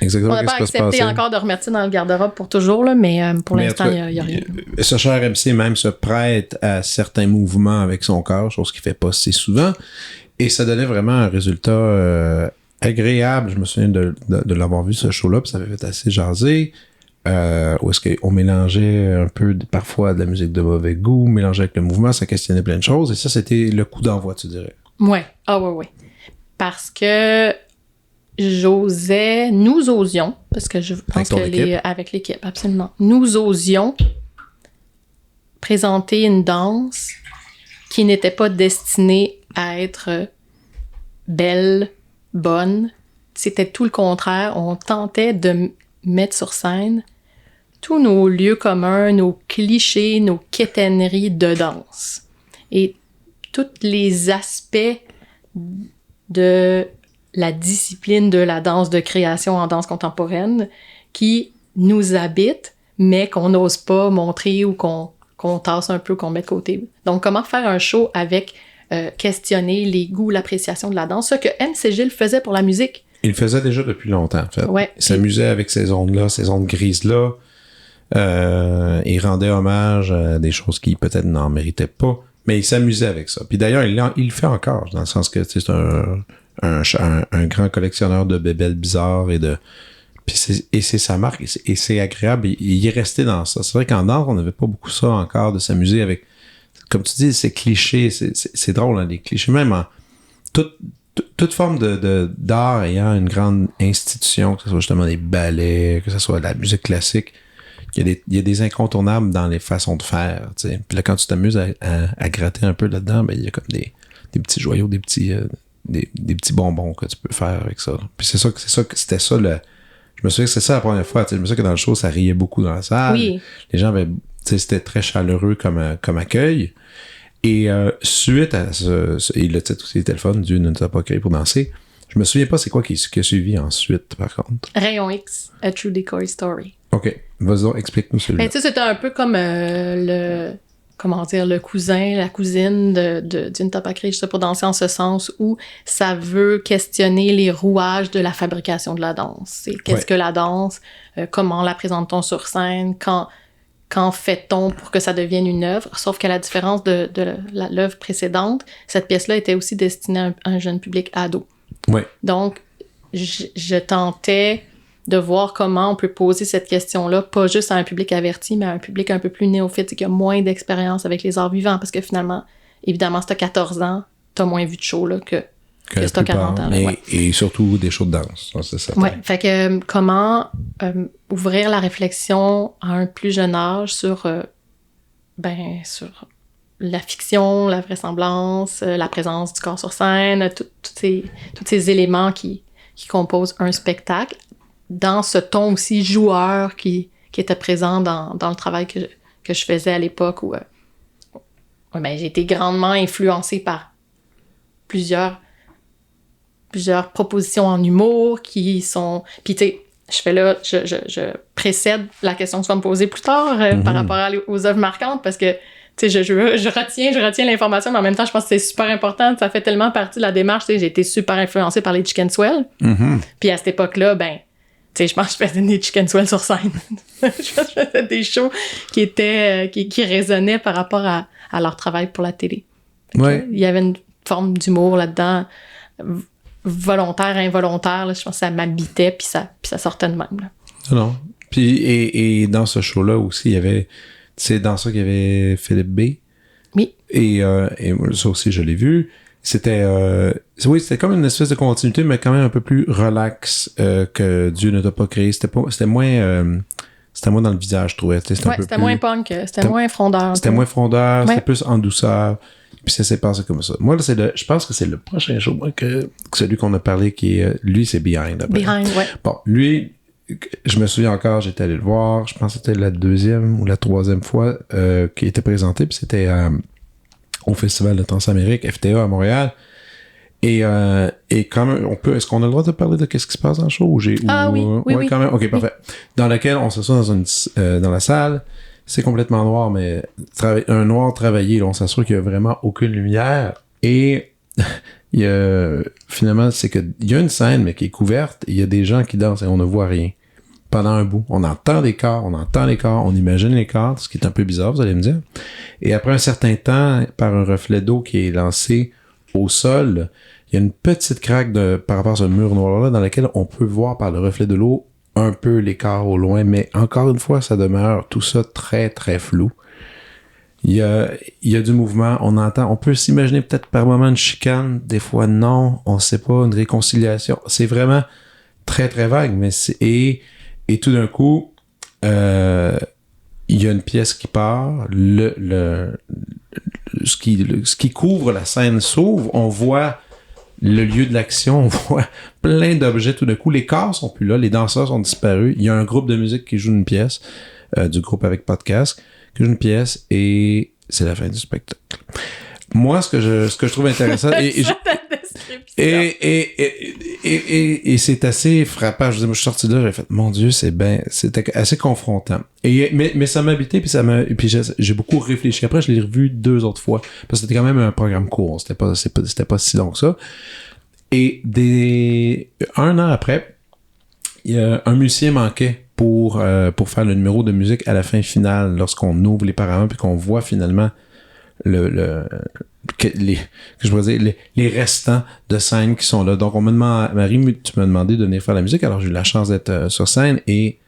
Exactement. on n'a pas accepté encore de remettre ça dans le garde-robe pour toujours, là, mais pour l'instant, il y a rien. Ce cher MC même se prête à certains mouvements avec son corps, chose qu'il fait pas si souvent, et ça donnait vraiment un résultat agréable. Je me souviens de l'avoir vu ce show-là, puis ça avait fait assez jaser. Où est-ce qu'on mélangeait un peu parfois de la musique de mauvais goût, mélangeait avec le mouvement, ça questionnait plein de choses, et ça, c'était le coup d'envoi, tu dirais. Ouais. Ah ouais. Parce que nous osions, parce que je pense avec l'équipe, absolument. Nous osions présenter une danse qui n'était pas destinée à être belle, bonne. C'était tout le contraire. On tentait de mettre sur scène tous nos lieux communs, nos clichés, nos quétaineries de danse. Et tous les aspects de la discipline de la danse de création en danse contemporaine qui nous habitent, mais qu'on n'ose pas montrer ou qu'on tasse un peu, qu'on met de côté. Donc, comment faire un show avec questionner les goûts, l'appréciation de la danse, ce que MC Gilles faisait pour la musique. Il le faisait déjà depuis longtemps, en fait. Ouais. Il s'amusait avec ces ondes-là, ces ondes grises-là. Il rendait hommage à des choses qui peut-être n'en méritaient pas, mais il s'amusait avec ça. Puis d'ailleurs, il le fait encore, dans le sens que c'est un grand collectionneur de bébelles bizarres puis c'est sa marque et c'est agréable. Il est resté dans ça. C'est vrai qu'en danse, on n'avait pas beaucoup ça encore, de s'amuser avec, comme tu dis, ces clichés. C'est drôle, hein, les clichés. Même en toute forme d'art ayant une grande institution, que ce soit justement des ballets, que ce soit de la musique classique, il y a des incontournables dans les façons de faire. T'sais. Puis là, quand tu t'amuses à gratter un peu là-dedans, ben il y a comme des petits joyaux, des petits bonbons que tu peux faire avec ça. Puis c'était ça je me souviens que c'est ça la première fois. Je me souviens que dans le show, ça riait beaucoup dans la salle. Oui. Les gens avaient, c'était très chaleureux comme accueil. Et suite à et le titre aussi était le fun, Dieu ne t'a pas créé pour danser. Je me souviens pas c'est quoi qui a suivi ensuite, par contre. Rayon X, A True Decoy Story. OK. Vas-y donc, explique-nous celui-là. Ben, tu sais, c'était un peu comme le cousin, la cousine d'une t'a pas créé juste pour danser en ce sens où ça veut questionner les rouages de la fabrication de la danse. C'est qu'est-ce que la danse, comment la présente-t-on sur scène, quand fait-on pour que ça devienne une œuvre? Sauf qu'à la différence de l'œuvre précédente, cette pièce-là était aussi destinée à un jeune public ado. Oui. Donc, je tentais de voir comment on peut poser cette question-là, pas juste à un public averti, mais à un public un peu plus néophyte et qui a moins d'expérience avec les arts vivants. Parce que finalement, évidemment, si t'as 14 ans, t'as moins vu de show là, que si t'as 40 ans. Là, et surtout des shows de danse. Ça, c'est certain. Ouais, fait que comment ouvrir la réflexion à un plus jeune âge sur la fiction, la vraisemblance, la présence du corps sur scène, tous ces éléments qui composent un spectacle, dans ce ton aussi joueur qui qui étaient présents dans le travail que je faisais à l'époque où j'ai été grandement influencée par plusieurs propositions en humour qui sont... Puis tu sais, je précède la question que tu vas me poser plus tard par rapport aux œuvres marquantes parce que tu sais, je retiens l'information, mais en même temps, je pense que c'est super important. Ça fait tellement partie de la démarche. Tu sais, j'ai été super influencée par les Chicken Swell. Puis à cette époque-là, tu sais, je pense que je faisais des Chicken Swell sur scène. Je faisais des shows qui résonnaient par rapport à leur travail pour la télé. Ouais. Il y avait une forme d'humour là-dedans, volontaire, involontaire. Là, je pense que ça m'habitait, puis ça sortait de même. Là. Non. Puis, et dans ce show-là aussi, il y avait... C'est dans ça qu'il y avait Philippe B. Oui. Et ça aussi, je l'ai vu. C'était comme une espèce de continuité, mais quand même un peu plus relax que Dieu ne t'a pas créé. C'était moins dans le visage, je trouvais. C'était moins punk, c'était moins frondeur. C'était moins frondeur, c'était plus en douceur. Puis ça s'est passé comme ça. Moi, là, je pense que c'est le prochain show, moi, que celui qu'on a parlé, qui est... Lui, c'est Behind. Après. Behind, ouais. Bon, lui... Je me souviens encore, j'étais allé le voir, je pense que c'était la 2e ou la 3e fois qu'il était présenté, puis c'était au Festival de Transamérique, FTA à Montréal. Et quand même, est-ce qu'on a le droit de parler de qu'est-ce qui se passe dans le show? Oui. Quand même, ok, parfait. Dans laquelle on s'assoit dans la salle, c'est complètement noir, mais un noir travaillé, là, on s'assure qu'il y a vraiment aucune lumière, et... finalement, c'est que il y a une scène, mais qui est couverte, et il y a des gens qui dansent et on ne voit rien. Pendant un bout. On entend les corps, on imagine les corps, ce qui est un peu bizarre, vous allez me dire. Et après un certain temps, par un reflet d'eau qui est lancé au sol, il y a une petite craque par rapport à ce mur noir-là, dans laquelle on peut voir par le reflet de l'eau un peu les corps au loin, mais encore une fois, ça demeure tout ça très, très flou. Il y a du mouvement, on peut s'imaginer peut-être par moment une chicane, des fois non, on sait pas, une réconciliation. C'est vraiment très, très vague, mais et tout d'un coup, il y a une pièce qui part, ce qui couvre la scène s'ouvre, on voit le lieu de l'action, on voit plein d'objets tout d'un coup, les corps sont plus là, les danseurs sont disparus, il y a un groupe de musique qui joue une pièce, du groupe avec pas de casque, qui joue une pièce, et c'est la fin du spectacle. Moi, ce que je trouve intéressant, et c'est assez frappant. Je suis sorti de là, j'ai fait, mon Dieu, c'était assez confrontant. Mais ça m'a habité, puis j'ai beaucoup réfléchi. Après, je l'ai revu 2 autres fois, parce que c'était quand même un programme court. C'était pas si long que ça. Et 1 an après, il y a un musicien manquait pour faire le numéro de musique à la fin finale, lorsqu'on ouvre les paraments puis qu'on voit finalement les restants de scène qui sont là. Donc on me demande, Marie, tu m'as demandé de venir faire la musique, alors j'ai eu la chance d'être sur scène, et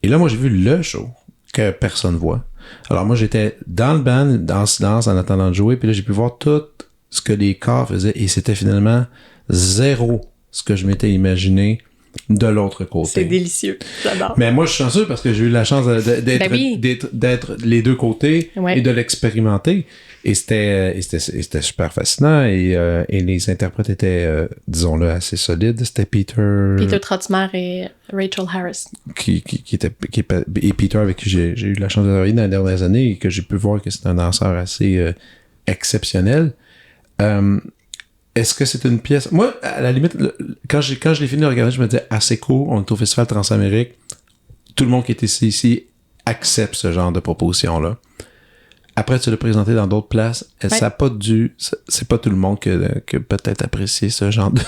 là moi j'ai vu le show que personne voit. Alors moi j'étais dans le band, dans le silence, en attendant de jouer, puis là j'ai pu voir tout ce que les corps faisaient, et c'était finalement zéro ce que je m'étais imaginé de l'autre côté. C'est délicieux, j'adore. Mais moi, je suis chanceux parce que j'ai eu la chance d'être les deux côtés, ouais, et de l'expérimenter. Et c'était super fascinant. Et les interprètes étaient, disons-le, assez solides. C'était Peter Trotzmer et Rachel Harris. Et Peter, avec qui j'ai eu la chance de travailler dans les dernières années, et que j'ai pu voir que c'est un danseur assez exceptionnel. Est-ce que c'est une pièce... Moi, à la limite, quand je l'ai fini de regarder, je me disais, c'est cool, on est au Festival Transamérique, tout le monde qui est ici accepte ce genre de proposition-là. Après, tu l'as présenté dans d'autres places, ça a pas c'est pas tout le monde que peut-être apprécié ce genre de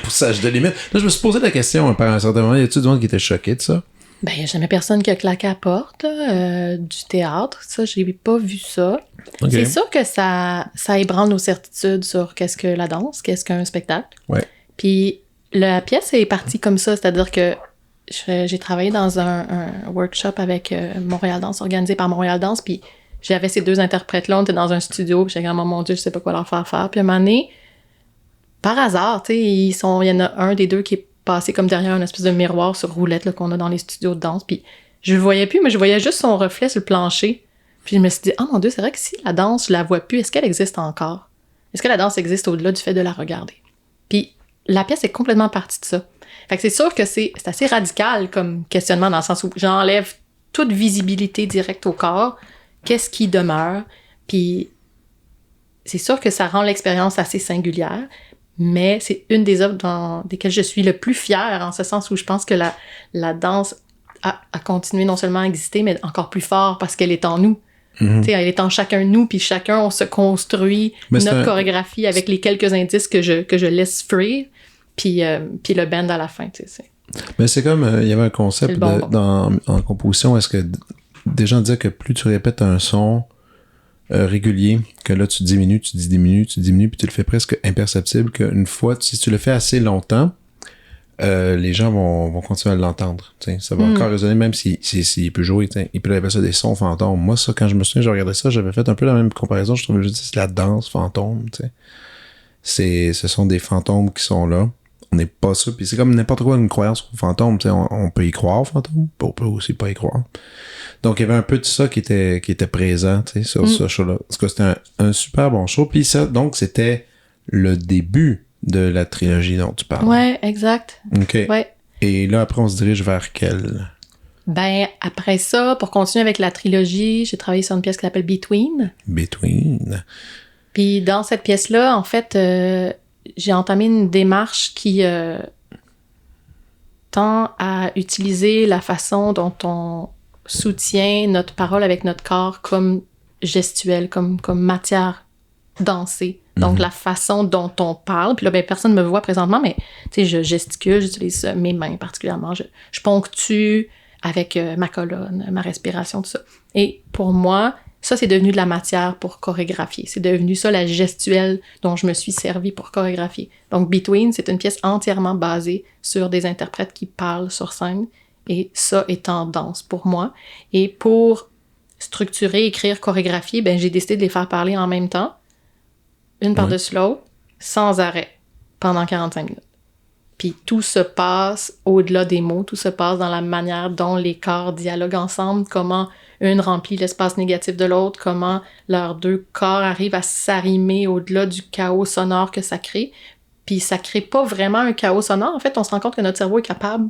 poussage de limite. Là, je me suis posé la question, par un certain moment, y a-tu du monde qui était choqué de ça? Ben, il n'y a jamais personne qui a claqué à la porte du théâtre. Ça, j'ai pas vu ça. Okay. C'est sûr que ça ébranle nos certitudes sur qu'est-ce que la danse, qu'est-ce qu'un spectacle. Ouais. Puis la pièce est partie comme ça, c'est-à-dire que j'ai travaillé dans un workshop avec Montréal Danse, organisé par Montréal Danse, puis j'avais ces 2 interprètes-là, on était dans un studio, puis j'étais comme, oh mon Dieu, je sais pas quoi leur faire faire. Puis à un moment donné, par hasard, tu sais, il y en a un des 2 qui est passé comme derrière une espèce de miroir sur roulette là, qu'on a dans les studios de danse, puis je le voyais plus, mais je voyais juste son reflet sur le plancher. Puis je me suis dit, oh mon Dieu, c'est vrai que si la danse, je la vois plus, est-ce qu'elle existe encore? Est-ce que la danse existe au-delà du fait de la regarder? Puis la pièce est complètement partie de ça. Fait que c'est sûr que c'est assez radical comme questionnement, dans le sens où j'enlève toute visibilité directe au corps, qu'est-ce qui demeure, puis c'est sûr que ça rend l'expérience assez singulière, mais c'est une des œuvres desquelles je suis le plus fière, en ce sens où je pense que la danse a continué non seulement à exister, mais encore plus fort parce qu'elle est en nous. Tu sais, elle est en chacun de nous, puis chacun, on se construit notre chorégraphie avec les quelques indices que je laisse free, puis le bend à la fin, tu sais. Mais c'est comme, il y avait un concept en composition, est-ce que des gens disaient que plus tu répètes un son régulier, que là tu diminues, puis tu le fais presque imperceptible, qu'une fois, si tu le fais assez longtemps, les gens vont continuer à l'entendre. T'sais. Ça va encore résonner, même s'il peut jouer. T'sais. Il peut appeler ça des sons fantômes. Moi, ça, quand je me souviens, je regardais ça, j'avais fait un peu la même comparaison. Je trouvais que c'est la danse fantôme. Ce sont des fantômes qui sont là. On n'est pas ça. Puis c'est comme n'importe quoi, une croyance aux fantômes. On peut y croire aux fantômes, on peut aussi pas y croire. Donc, il y avait un peu de ça qui était présent sur ce show-là. En tout cas, c'était un super bon show. Puis ça, donc, c'était le début de la trilogie dont tu parles. Ouais, exact. OK. Ouais. Et là, après, on se dirige vers quelle? Ben, après ça, pour continuer avec la trilogie, j'ai travaillé sur une pièce qui s'appelle Between. Between. Puis dans cette pièce-là, en fait, j'ai entamé une démarche qui tend à utiliser la façon dont on soutient notre parole avec notre corps comme gestuelle, comme matière dansée. Donc, la façon dont on parle. Puis là, ben, personne ne me voit présentement, mais tu sais, je gesticule, j'utilise mes mains particulièrement. Je ponctue avec ma colonne, ma respiration, tout ça. Et pour moi, ça, c'est devenu de la matière pour chorégraphier. C'est devenu ça, la gestuelle dont je me suis servi pour chorégraphier. Donc, Between, c'est une pièce entièrement basée sur des interprètes qui parlent sur scène. Et ça est en danse pour moi. Et pour structurer, écrire, chorégraphier, ben, j'ai décidé de les faire parler en même temps. Une par-dessus l'autre, sans arrêt, pendant 45 minutes. Puis tout se passe au-delà des mots, tout se passe dans la manière dont les corps dialoguent ensemble, comment une remplit l'espace négatif de l'autre, comment leurs deux corps arrivent à s'arrimer au-delà du chaos sonore que ça crée. Puis ça crée pas vraiment un chaos sonore. En fait, on se rend compte que notre cerveau est capable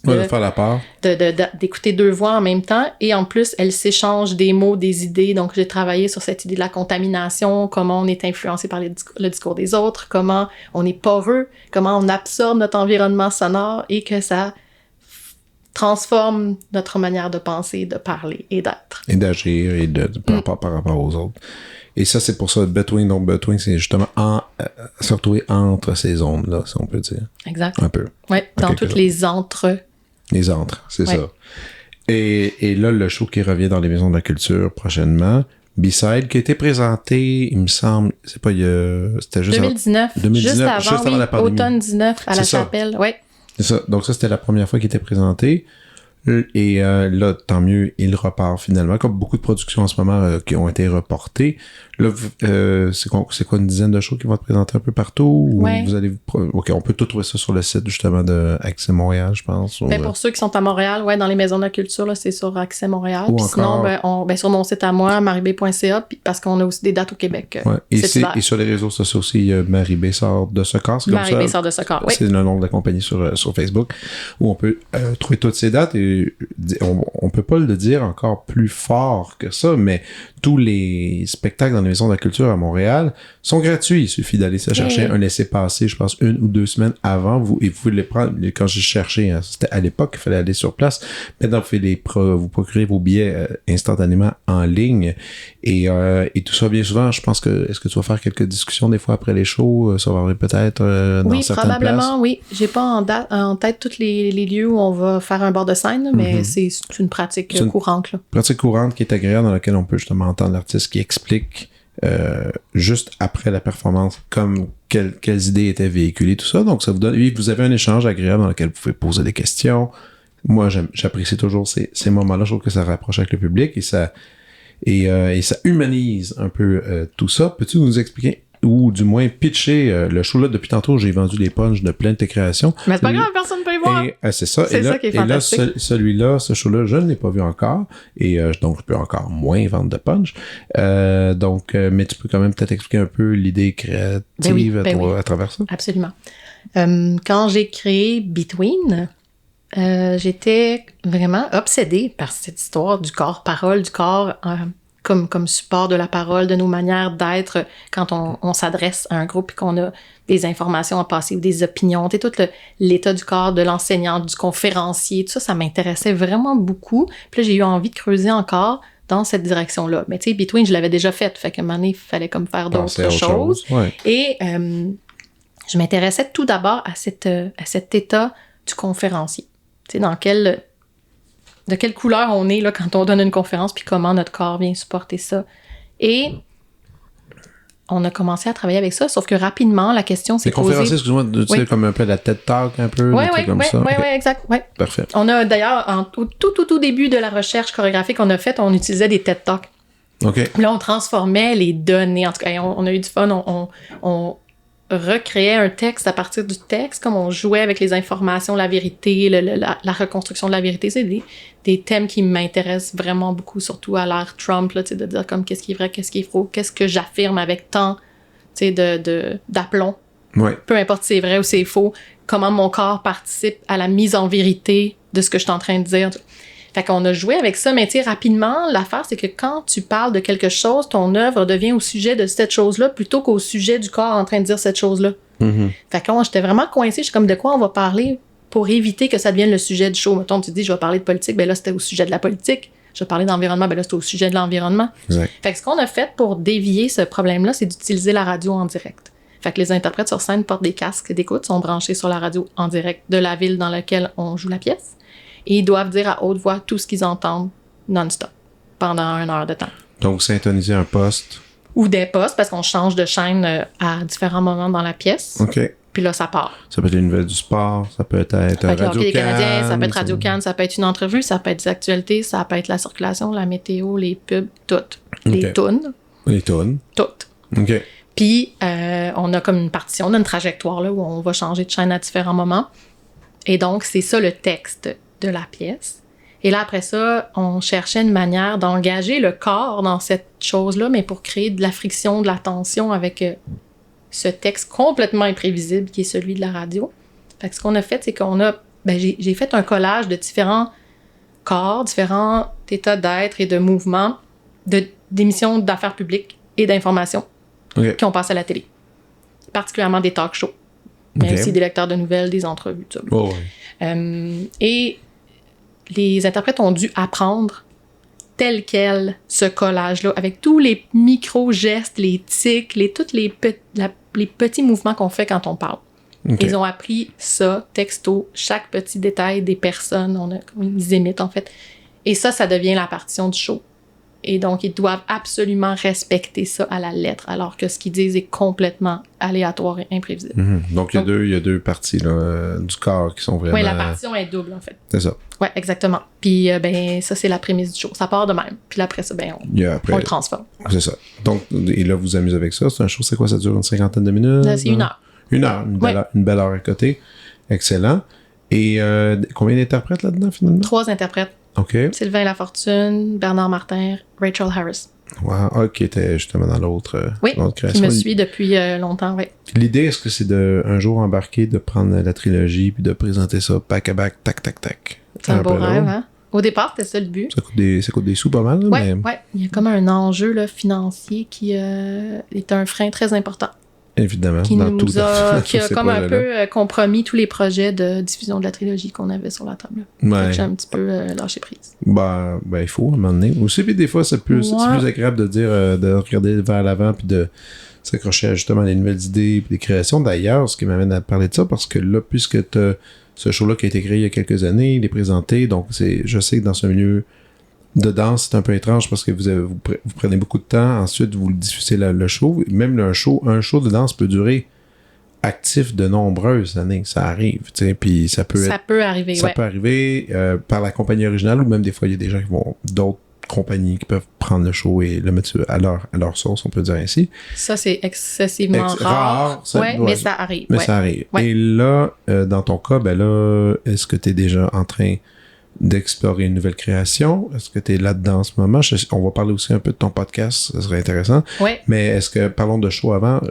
de faire la part. D'écouter deux voix en même temps. Et en plus, elles s'échangent des mots, des idées. Donc, j'ai travaillé sur cette idée de la contamination, comment on est influencé par le discours des autres, comment on est poreux, comment on absorbe notre environnement sonore et que ça transforme notre manière de penser, de parler et d'être. Et d'agir et par rapport aux autres. Et ça, c'est pour ça, Between. Donc, Between, c'est justement se retrouver entre ces zones-là, si on peut dire. Exact. Un peu. Oui, dans toutes les entre. Les entre, c'est ça. Et là, le show qui revient dans les maisons de la culture prochainement, B-Side, qui a été présenté, il me semble, c'est pas, c'était juste 2019. Juste avant la pandémie. Automne 19, à la Chapelle, oui. C'est ça. Donc ça, c'était la première fois qu'il était présenté. Et là, tant mieux, il repart finalement, comme beaucoup de productions en ce moment qui ont été reportées. Là, c'est quoi, une dizaine de shows qui vont être présentés un peu partout? Ou vous allez... OK, on peut tout trouver ça sur le site, justement, de Accès Montréal, je pense. Ben, pour ceux qui sont à Montréal, dans les maisons de la culture, là, c'est sur Accès Montréal. Puis sinon, sur mon site à moi, maribé.ca, parce qu'on a aussi des dates au Québec. Et sur les réseaux sociaux aussi, Maribé sort de ce corps. Maribé sort de ce corps, oui. C'est le nom de la compagnie sur Facebook, où on peut trouver toutes ces dates. Et on peut pas le dire encore plus fort que ça, mais tous les spectacles dans les maisons de la culture à Montréal sont gratuits. Il suffit d'aller se chercher un laissez-passer, je pense, 1 ou 2 semaines avant. Vous pouvez les prendre. Quand j'ai cherché, c'était à l'époque, il fallait aller sur place. Maintenant, vous procurez vos billets instantanément en ligne. Et tout ça, bien souvent, je pense que, est-ce que tu vas faire quelques discussions des fois après les shows? Ça va arriver peut-être dans certaines places? Oui, probablement, oui. J'ai pas en tête tous les lieux où on va faire un bord de scène, mais c'est une pratique courante. Là. Pratique courante qui est agréable, dans laquelle on peut justement entendre l'artiste qui explique juste après la performance comme quelles idées étaient véhiculées, tout ça. Donc ça vous donne, vous avez un échange agréable dans lequel vous pouvez poser des questions. Moi, j'apprécie toujours ces moments-là. Je trouve que ça rapproche avec le public et ça humanise un peu tout ça. Peux-tu nous expliquer ou du moins pitcher le show là? Depuis tantôt, j'ai vendu des punchs de plein de tes créations. Mais c'est pas grave, personne ne peut y voir. C'est ça. C'est ça qui est fantastique. Et là, celui-là, ce show-là, je ne l'ai pas vu encore. Et donc, je peux encore moins vendre de punch. Mais tu peux quand même peut-être expliquer un peu l'idée créative à travers ça? Absolument. Quand j'ai créé Between, j'étais vraiment obsédée par cette histoire du corps-parole, du corps comme support de la parole, de nos manières d'être quand on s'adresse à un groupe et qu'on a des informations à passer ou des opinions. Tu sais, tout l'état du corps de l'enseignant, du conférencier, tout ça, ça m'intéressait vraiment beaucoup. Puis là, j'ai eu envie de creuser encore dans cette direction-là. Mais tu sais, Between, je l'avais déjà fait. Fait qu'à un moment donné, il fallait comme faire d'autres choses. Ouais. Et je m'intéressais tout d'abord à cet état du conférencier. Tu sais, de quelle couleur on est là, quand on donne une conférence, puis comment notre corps vient supporter ça. Et on a commencé à travailler avec ça, sauf que rapidement, la question s'est posée... Les conférenciers, excuse-moi, tu sais, comme un peu la TED Talk, un peu, Oui, des trucs comme ça. Oui, exact. Ouais. Parfait. On a d'ailleurs, au tout début de la recherche chorégraphique qu'on a faite, on utilisait des TED Talks. OK. Là, on transformait les données. En tout cas, on a eu du fun. On recréait un texte à partir du texte, comme on jouait avec les informations, la vérité, la reconstruction de la vérité. C'est des thèmes qui m'intéressent vraiment beaucoup, surtout à l'ère Trump, là, de dire comme qu'est-ce qui est vrai, qu'est-ce qui est faux, qu'est-ce que j'affirme avec tant d'aplomb. Ouais. Peu importe si c'est vrai ou c'est faux, comment mon corps participe à la mise en vérité de ce que je suis en train de dire. Fait qu'on a joué avec ça, mais tu sais, rapidement, l'affaire, c'est que quand tu parles de quelque chose, ton œuvre devient au sujet de cette chose-là plutôt qu'au sujet du corps en train de dire cette chose-là. Mm-hmm. Fait que là, j'étais vraiment coincée. Je suis comme, de quoi on va parler pour éviter que ça devienne le sujet du show? Mettons, tu dis, je vais parler de politique, ben là, c'était au sujet de la politique. Je vais parler d'environnement, ben là, c'était au sujet de l'environnement. Exact. Fait que ce qu'on a fait pour dévier ce problème-là, c'est d'utiliser la radio en direct. Fait que les interprètes sur scène portent des casques d'écoute, sont branchés sur la radio en direct de la ville dans laquelle on joue la pièce. Et ils doivent dire à haute voix tout ce qu'ils entendent non-stop pendant 1 heure de temps. Donc, syntoniser un poste. Ou des postes, parce qu'on change de chaîne à différents moments dans la pièce. OK. Puis là, ça part. Ça peut être les nouvelles du sport, ça peut être Radio des Canadiens, Cannes, ça peut être Radio-Can, ça peut être une entrevue, ça peut être des actualités, ça peut être la circulation, la météo, les pubs, toutes. Les tunes. Les tunes. Toutes. OK. Puis, on a comme une partition, on a une trajectoire là, où on va changer de chaîne à différents moments. Et donc, c'est ça le texte de la pièce. Et là, après ça, on cherchait une manière d'engager le corps dans cette chose-là, mais pour créer de la friction, de la tension avec ce texte complètement imprévisible qui est celui de la radio. Fait que ce qu'on a fait, c'est qu'on a... j'ai fait un collage de différents corps, différents états d'être et de mouvements d'émissions d'affaires publiques et d'informations qui ont passé à la télé. Particulièrement des talk shows, mais aussi des lecteurs de nouvelles, des entrevues, tout ça. Oh, ouais. Et les interprètes ont dû apprendre tel quel ce collage-là, avec tous les micro-gestes, les tics, tous les petits mouvements qu'on fait quand on parle. Okay. Ils ont appris ça, texto, chaque petit détail des personnes, ils imitent en fait. Et ça devient la partition du show. Et donc, ils doivent absolument respecter ça à la lettre, alors que ce qu'ils disent est complètement aléatoire et imprévisible. Mm-hmm. Donc, il y a deux parties là, du corps qui sont vraiment... Oui, la partition est double, en fait. C'est ça. Oui, exactement. Puis, ça, c'est la prémisse du show. Ça part de même. Puis là, après ça, on le transforme. C'est ça. Donc, et là, vous vous amusez avec ça. C'est un show, c'est quoi? Ça dure une 50aine de minutes? Là, c'est 1 heure. 1 heure. Une belle heure à côté. Excellent. Et combien d'interprètes là-dedans, finalement? 3 interprètes. OK. Sylvain Lafortune, Bernard Martin, Rachel Harris. Wow, qui était justement dans l'autre création. Qui me suit depuis longtemps, oui. L'idée, est-ce que c'est de un jour embarquer, de prendre la trilogie puis de présenter ça back à back, tac, tac, tac? C'est un beau rêve, hein? Au départ, c'était ça le but. Ça coûte des sous pas mal, là, mais... Oui, il y a comme un enjeu là, financier qui est un frein très important. Évidemment. Qui a comme un peu compromis tous les projets de diffusion de la trilogie qu'on avait sur la table. Ouais. J'ai un petit peu lâché prise. Ben, il faut, à un moment donné. Aussi, puis des fois, c'est plus agréable de dire, de regarder vers l'avant, puis de s'accrocher à justement les nouvelles idées, puis des créations. D'ailleurs, ce qui m'amène à parler de ça, parce que là, puisque t'as ce show-là qui a été créé il y a quelques années, il est présenté, donc je sais que dans ce milieu de danse, c'est un peu étrange parce que vous prenez beaucoup de temps, ensuite vous le diffusez le show. Même un show de danse peut durer actif de nombreuses années. Ça arrive, tu sais, puis ça peut arriver, ça peut arriver par la compagnie originale ou même des fois, il y a des gens qui vont d'autres compagnies qui peuvent prendre le show et le mettre à leur sauce, on peut dire ainsi. Ça, c'est excessivement rare. Mais ça arrive. Mais ça arrive. Ouais. Et là, dans ton cas, est-ce que tu es déjà en train d'explorer une nouvelle création? Est-ce que tu es là-dedans en ce moment? On va parler aussi un peu de ton podcast, ça serait intéressant. Oui. Mais parlons de show avant.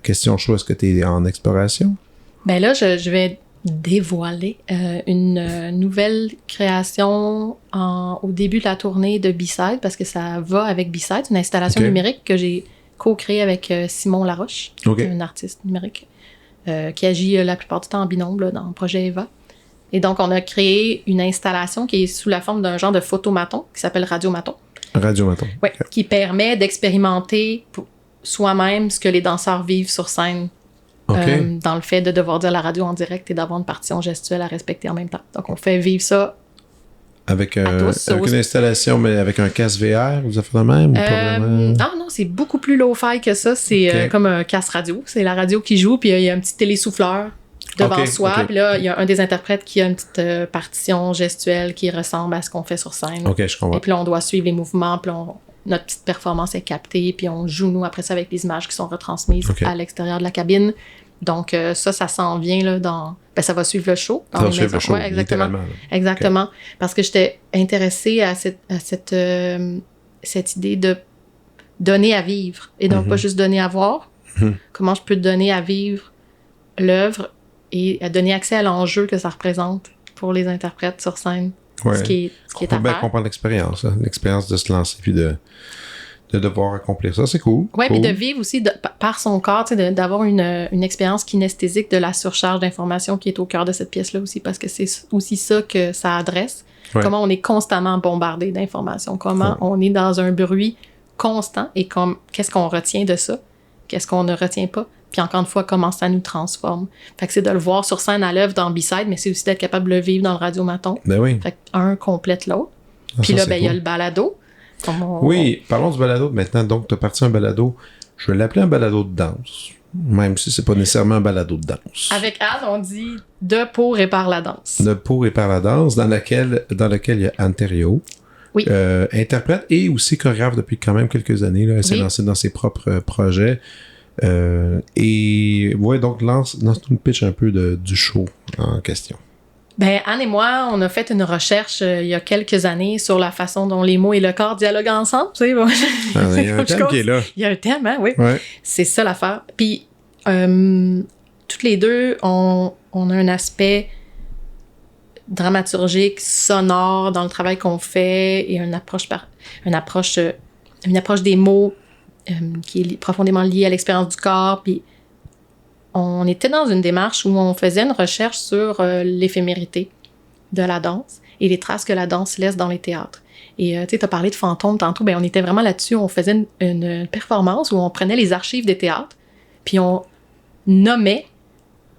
Question show, est-ce que tu es en exploration? Ben là, je vais dévoiler une nouvelle création au début de la tournée de B-Side, parce que ça va avec B-Side, une installation numérique que j'ai co-créée avec Simon Laroche, un artiste numérique, qui agit la plupart du temps en binôme là, dans le projet Eva. Et donc, on a créé une installation qui est sous la forme d'un genre de photomaton qui s'appelle Radiomaton. Radiomaton. Oui, qui permet d'expérimenter soi-même ce que les danseurs vivent sur scène. Dans le fait de devoir dire la radio en direct et d'avoir une partition gestuelle à respecter en même temps. Donc, on fait vivre ça avec à tous. Avec une installation, mais avec un casque VR, vous avez fait le même? Ou pas vraiment? Non, c'est beaucoup plus low-fi que ça. C'est comme un casque radio. C'est la radio qui joue, puis il y a un petit télésouffleur devant soi. Puis là, il y a un des interprètes qui a une petite partition gestuelle qui ressemble à ce qu'on fait sur scène. OK, je comprends. Et puis là, on doit suivre les mouvements, puis notre petite performance est captée, puis on joue, nous, après ça, avec les images qui sont retransmises à l'extérieur de la cabine. Donc, ça s'en vient là, ça va suivre le show. Ça va suivre le show, ouais, exactement. Exactement. Okay. Parce que j'étais intéressée à cette idée de donner à vivre, et donc pas juste donner à voir. Comment je peux donner à vivre l'œuvre et à donner accès à l'enjeu que ça représente pour les interprètes sur scène. Ouais. Ce qui est à faire. Comprendre l'expérience, hein? L'expérience de se lancer puis de devoir accomplir ça, c'est cool. Oui, puis de vivre aussi par son corps, d'avoir une expérience kinesthésique de la surcharge d'informations qui est au cœur de cette pièce-là aussi, parce que c'est aussi ça que ça adresse. Ouais. Comment on est constamment bombardé d'informations, comment on est dans un bruit constant et qu'est-ce qu'on retient de ça, qu'est-ce qu'on ne retient pas, puis encore une fois, comment ça nous transforme. Fait que c'est de le voir sur scène à l'œuvre dans B-Side, mais c'est aussi d'être capable de le vivre dans le radiomaton. Ben oui. Fait qu'un complète l'autre. Puis là, il y a le balado. Oui, parlons du balado maintenant. Donc, tu as parti un balado, je vais l'appeler un balado de danse, même si c'est pas nécessairement un balado de danse. Avec Anne, on dit de, pour et par la danse. De, pour et par la danse, dans lequel il y a Anne Thériault, interprète et aussi chorégraphe depuis quand même quelques années. Là. Elle s'est lancée dans ses propres projets. Et ouais, donc lance-nous pitch un peu du show en question. Ben, Anne et moi, on a fait une recherche il y a quelques années sur la façon dont les mots et le corps dialoguent ensemble. Tu sais, bon, il y a un thème qui est là. Il y a un thème, hein, oui. Ouais. C'est ça l'affaire. Puis, toutes les deux, on a un aspect dramaturgique, sonore dans le travail qu'on fait et une approche des mots qui est profondément liée à l'expérience du corps. Puis, on était dans une démarche où on faisait une recherche sur l'éphémérité de la danse et les traces que la danse laisse dans les théâtres. Et tu sais, t'as parlé de fantômes tantôt, ben on était vraiment là-dessus. On faisait une performance où on prenait les archives des théâtres, puis on nommait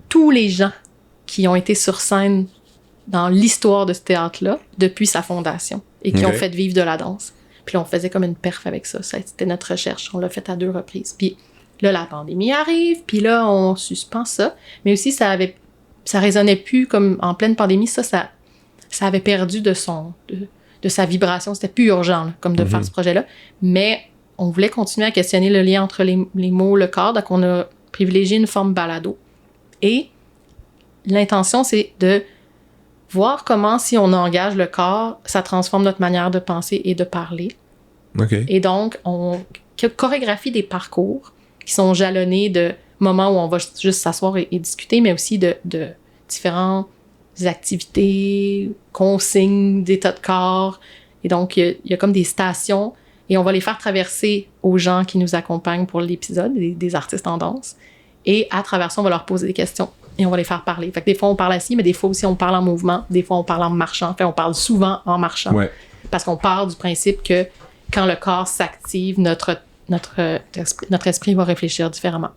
tous les gens qui ont été sur scène dans l'histoire de ce théâtre-là depuis sa fondation et qui ont fait vivre de la danse. Puis on faisait comme une perf avec ça. C'était notre recherche. On l'a fait à 2 reprises. Puis là, la pandémie arrive, puis là, on suspend ça. Mais aussi, ça résonnait plus comme en pleine pandémie. Ça avait perdu de sa vibration. C'était plus urgent, là, comme de faire ce projet-là. Mais on voulait continuer à questionner le lien entre les mots, le corps. Donc, on a privilégié une forme balado. Et l'intention, c'est de voir comment, si on engage le corps, ça transforme notre manière de penser et de parler. Okay. Et donc, on chorégraphie des parcours qui sont jalonnés de moments où on va juste s'asseoir et discuter, mais aussi de différentes activités, consignes, d'état de corps. Et donc, il y a comme des stations et on va les faire traverser aux gens qui nous accompagnent pour l'épisode, des artistes en danse. Et à travers ça, on va leur poser des questions et on va les faire parler. Fait que des fois, on parle assis, mais des fois aussi, on parle en mouvement. Des fois, on parle en marchant. Fait on parle souvent en marchant. Ouais. Parce qu'on part du principe que quand le corps s'active, notre esprit va réfléchir différemment.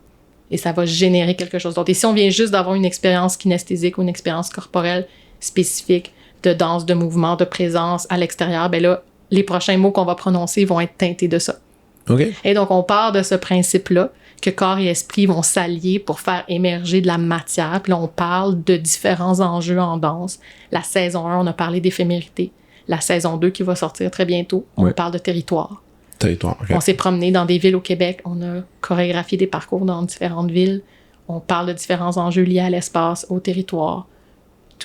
Et ça va générer quelque chose d'autre. Et si on vient juste d'avoir une expérience kinesthésique ou une expérience corporelle spécifique de danse, de mouvement, de présence à l'extérieur, ben là, les prochains mots qu'on va prononcer vont être teintés de ça. Okay. Et donc, on part de ce principe-là que corps et esprit vont s'allier pour faire émerger de la matière. Puis là, on parle de différents enjeux en danse. La saison 1, on a parlé d'éphémérité. La saison 2 qui va sortir très bientôt, on parle de territoire. Okay. On s'est promené dans des villes au Québec. On a chorégraphié des parcours dans différentes villes. On parle de différents enjeux liés à l'espace, au territoire,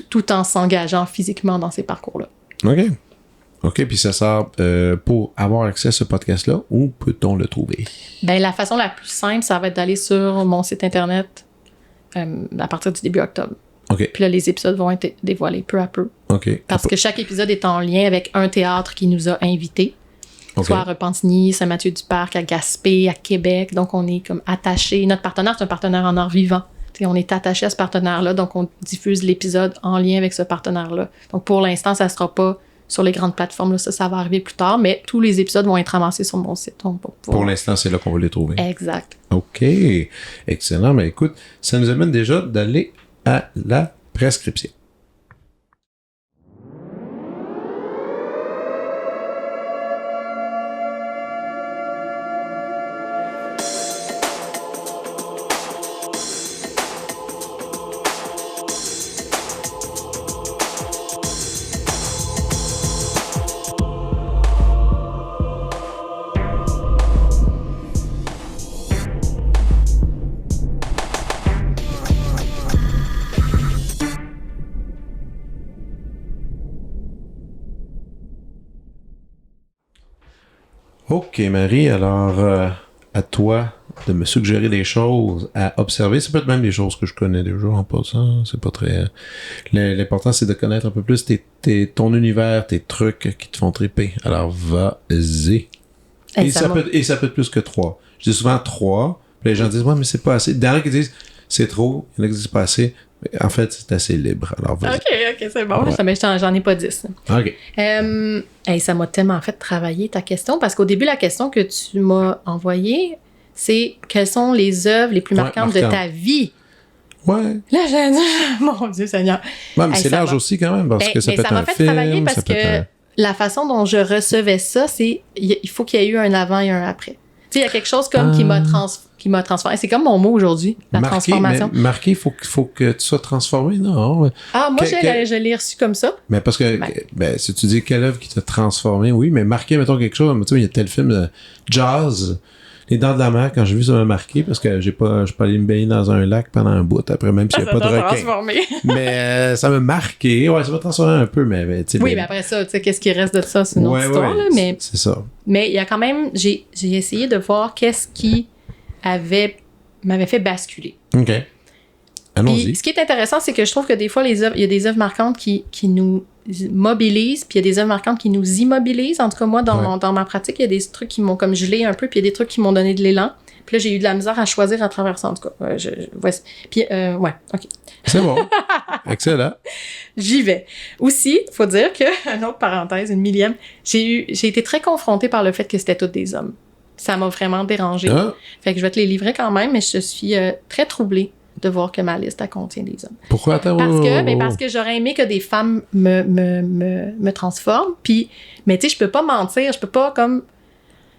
tout en s'engageant physiquement dans ces parcours-là. OK, puis ça sort pour avoir accès à ce podcast-là, où peut-on le trouver? Ben, la façon la plus simple, ça va être d'aller sur mon site Internet à partir du début octobre. OK. Puis là, les épisodes vont être dévoilés peu à peu. OK. Parce que chaque épisode est en lien avec un théâtre qui nous a invités. OK. Soit à Repentigny, Saint-Mathieu-du-Parc, à Gaspé, à Québec. Donc, on est comme attachés. Notre partenaire, c'est un partenaire en art vivant. T'sais, on est attaché à ce partenaire-là, donc on diffuse l'épisode en lien avec ce partenaire-là. Donc, pour l'instant, ça ne sera pas sur les grandes plateformes. Là, ça va arriver plus tard, mais tous les épisodes vont être ramassés sur mon site. Donc, pour l'instant, c'est là qu'on va les trouver. Exact. OK. Excellent. Mais écoute, ça nous amène déjà d'aller à la prescription. OK, Marie, alors à toi de me suggérer des choses à observer. Ça peut être même des choses que je connais déjà en passant. C'est pas très... L'important, c'est de connaître un peu plus ton univers, tes trucs qui te font triper. Alors, vas-y. Et ça peut être plus que 3. Je dis souvent 3. Puis les gens disent, ouais, mais c'est pas assez. Il y en a qui disent, c'est trop. Il y en a qui disent, pas assez. Mais en fait, c'est assez libre. Alors, vas-y. OK, c'est bon. Ouais. J'en ai pas 10. OK. Ça m'a tellement fait travailler ta question, parce qu'au début, la question que tu m'as envoyée, c'est quelles sont les œuvres les plus marquantes de ta vie? Ouais. Là, j'ai dit, mon Dieu Seigneur. Ouais, mais c'est large aussi quand même, parce que ça peut être un film. Ça m'a fait travailler parce que la façon dont je recevais ça, c'est il faut qu'il y ait eu un avant et un après. Tu sais, il y a quelque chose comme qui m'a transformé. C'est comme mon mot aujourd'hui, la transformation. Mais marqué, il faut que tu sois transformé, non? Ah, moi, je l'ai reçu comme ça. Mais parce que, si tu dis quelle œuvre qui t'a transformé, oui, mais marqué, mettons quelque chose, tu sais, il y a tel film, Jazz, Les Dents de la Mer, quand j'ai vu ça m'a marqué, parce que je suis pas allé me baigner dans un lac pendant un bout, après, même s'il n'y a pas de requin. Mais ça m'a marqué, ouais, ça m'a transformé un peu, mais tu sais. Oui, mais après ça, tu sais, qu'est-ce qui reste de ça, c'est une autre histoire, là, mais... C'est ça. Mais il y a quand même, j'ai essayé de voir qu'est-ce qui m'avait fait basculer. OK. Allons-y. Puis, ce qui est intéressant, c'est que je trouve que des fois, il y a des œuvres marquantes qui nous mobilisent, puis il y a des œuvres marquantes qui nous immobilisent. En tout cas, moi, dans ma pratique, il y a des trucs qui m'ont comme gelé un peu, puis il y a des trucs qui m'ont donné de l'élan. Puis là, j'ai eu de la misère à choisir à travers ça, en tout cas. Puis, ouais, OK. C'est bon. Excellent. J'y vais. Aussi, il faut dire que, une autre parenthèse, une millième, j'ai été très confrontée par le fait que c'était tous des hommes. Ça m'a vraiment dérangée. Ah. Fait que je vais te les livrer quand même, mais je suis très troublée de voir que ma liste, elle contient des hommes. Pourquoi? Parce que j'aurais aimé que des femmes me transforment. Puis, mais tu sais, je peux pas mentir, je peux pas comme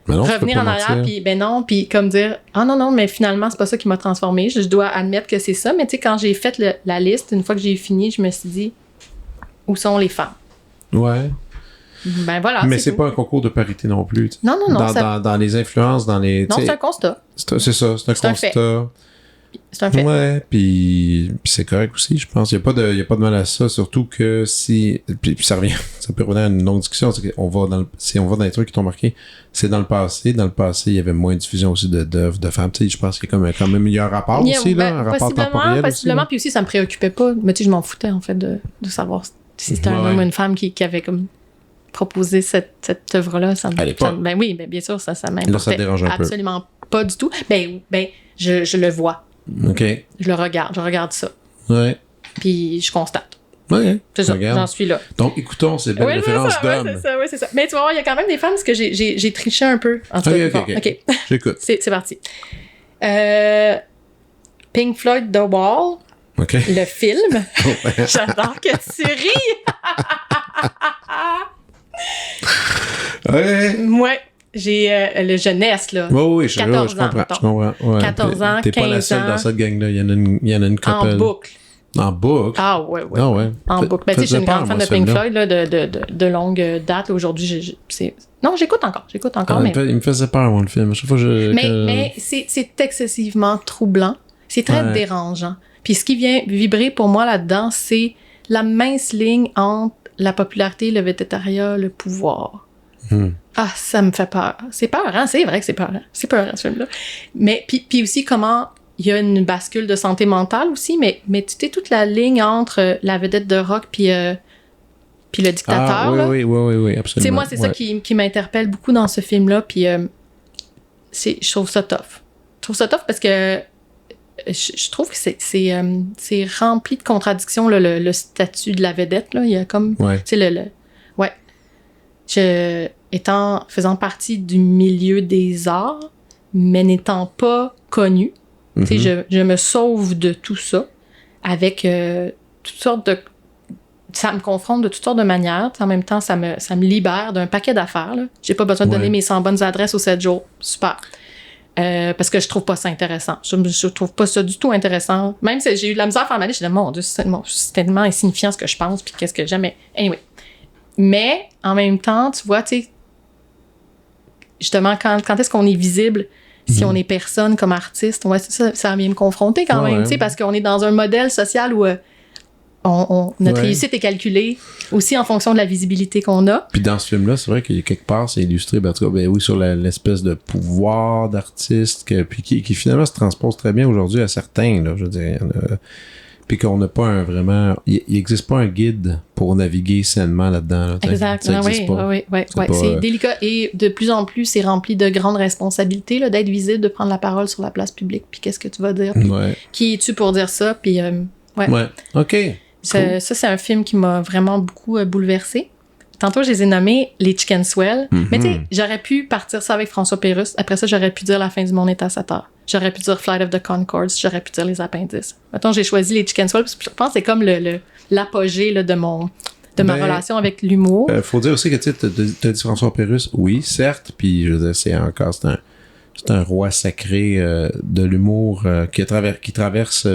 revenir en arrière, puis non, puis comme dire « Ah non, mais finalement, c'est pas ça qui m'a transformée. » Je dois admettre que c'est ça. Mais tu sais, quand j'ai fait la liste, une fois que j'ai fini, je me suis dit « Où sont les femmes? » Ouais. Ben voilà. Mais c'est pas un concours de parité non plus. T'sais. Non. Dans les influences, dans les... Non, c'est un constat. C'est ça, c'est un constat. C'est un fait. Ouais, puis c'est correct aussi, je pense. Il y a pas de mal à ça, surtout que si... Puis ça revient, ça peut revenir à une longue discussion, c'est qu'on va si on va dans les trucs qui t'ont marqué, c'est dans le passé. Dans le passé, il y avait moins de diffusion aussi d'œuvres de femmes. Tu sais, je pense qu'il y a quand même un rapport aussi, là, un rapport temporel possiblement, aussi, puis aussi, ça me préoccupait pas. Mais tu sais, je m'en foutais, en fait, de savoir si c'était un homme ou une femme qui avait comme proposé cette œuvre-là. Ben oui, ben bien sûr, ça m'importait. Là, ça te dérange un peu. Absolument pas du tout. Ben, je le vois. OK. Je regarde ça. Ouais. Puis je constate. Ouais. C'est ça, j'en suis là. Donc, écoutons ces belles références d'hommes. C'est ça. Mais tu vas voir, il y a quand même des femmes parce que j'ai triché un peu. En tout cas, OK. J'écoute. C'est parti. Pink Floyd, The Wall. OK. Le film. J'adore que tu ris. Ouais. J'ai le jeunesse, là. Oui, 14 je comprends. Ouais. 14 ans, 15 ans. T'es pas la seule dans cette gang-là. Il y en a une couple. En boucle. En boucle? Ah, ouais. Ah, ouais. En boucle. Ben, tu sais, je suis une grande fan de Pink Floyd, là, de longue date. Aujourd'hui, non, j'écoute encore. Mais... Il me faisait peur, moi, le film. À chaque fois, mais c'est excessivement troublant. C'est très dérangeant. Puis ce qui vient vibrer pour moi là-dedans, c'est la mince ligne entre la popularité, le végétariat, le pouvoir. Ah, ça me fait peur. C'est peur, hein? C'est vrai que c'est peur. C'est peur, ce film-là. Mais puis aussi comment il y a une bascule de santé mentale aussi, mais tu sais, toute la ligne entre la vedette de rock puis le dictateur. Oui, absolument. Tu sais, moi, c'est ça qui m'interpelle beaucoup dans ce film-là, puis je trouve ça tough. Je trouve ça tough parce que je trouve que c'est rempli de contradictions, là, le statut de la vedette. Là. Il y a comme... Ouais. Tu sais, faisant partie du milieu des arts, mais n'étant pas connue, tu sais, je me sauve de tout ça avec toutes sortes de... Ça me confronte de toutes sortes de manières. En même temps, ça me libère d'un paquet d'affaires. Là. J'ai pas besoin de donner mes 100 bonnes adresses aux 7 jours. Super. Parce que je trouve pas ça intéressant. Je trouve pas ça du tout intéressant. Même si j'ai eu de la misère à faire ma liste, j'ai dit, mon Dieu, c'est tellement insignifiant ce que je pense, puis qu'est-ce que j'aime. Anyway. Mais, en même temps, tu vois, tu sais, justement, quand est-ce qu'on est visible si on est personne comme artiste? Ouais, ça vient me confronter quand même, tu sais, parce qu'on est dans un modèle social où notre réussite est calculée aussi en fonction de la visibilité qu'on a. Puis dans ce film-là, c'est vrai qu'il y a quelque part, c'est illustré, en tout cas, sur l'espèce de pouvoir d'artiste, puis qui finalement se transpose très bien aujourd'hui à certains, là, je veux dire. Puis qu'on n'a pas il n'existe pas un guide pour naviguer sainement là-dedans. Là, exactement, oui. C'est délicat et de plus en plus, c'est rempli de grandes responsabilités, là, d'être visible, de prendre la parole sur la place publique, puis qu'est-ce que tu vas dire, puis qui es-tu pour dire ça, puis OK. Ça, c'est un film qui m'a vraiment beaucoup bouleversée. Tantôt, je les ai nommés les Chicken Swell. Mais tu sais, j'aurais pu partir ça avec François Pérusse. Après ça, j'aurais pu dire La fin du monde est à 7 heures. J'aurais pu dire Flight of the Conchords. J'aurais pu dire Les Appendices. Mettons, j'ai choisi les Chicken Swell parce que je pense que c'est comme l'apogée là, de ma relation avec l'humour. Faut dire aussi que tu as dit François Pérusse, oui, certes, puis je veux dire, c'est un roi sacré de l'humour qui traverse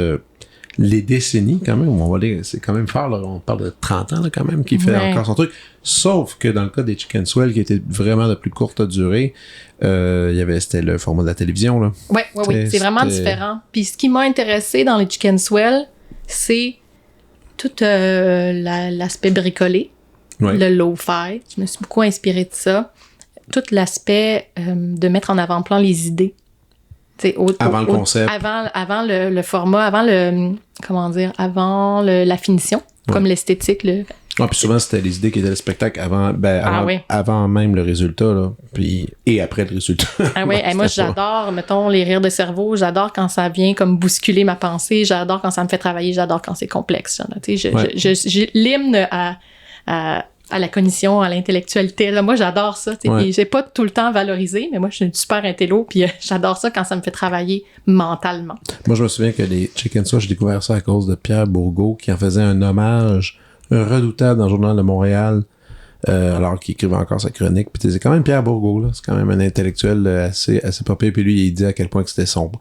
les décennies, quand même, c'est quand même fort, là, on parle de 30 ans, là, quand même, qui fait encore son truc. Sauf que dans le cas des Chicken Swell, qui était vraiment de plus courte durée, c'était le format de la télévision, là. Oui, c'est vraiment différent. Puis ce qui m'a intéressé dans les Chicken Swell, c'est tout l'aspect bricolé, le lo-fi. Je me suis beaucoup inspirée de ça. Tout l'aspect de mettre en avant-plan les idées. Avant le concept. Avant le format, avant la finition, comme l'esthétique. Puis souvent, c'était les idées qui étaient le spectacle avant même le résultat, là, et après le résultat. Moi, j'adore, mettons, les rires de cerveau, j'adore quand ça vient comme bousculer ma pensée, j'adore quand ça me fait travailler, j'adore quand c'est complexe. J'ai l'hymne à la cognition, à l'intellectualité. Là, moi, j'adore ça. Puis j'ai pas tout le temps valorisé, mais moi, je suis une super intello, puis j'adore ça quand ça me fait travailler mentalement. Moi, je me souviens que les Chicken Swell, j'ai découvert ça à cause de Pierre Bourgault, qui en faisait un hommage redoutable dans le Journal de Montréal, alors qu'il écrivait encore sa chronique. Puis c'est quand même Pierre Bourgault, là. C'est quand même un intellectuel assez popé. Puis lui, il dit à quel point que c'était son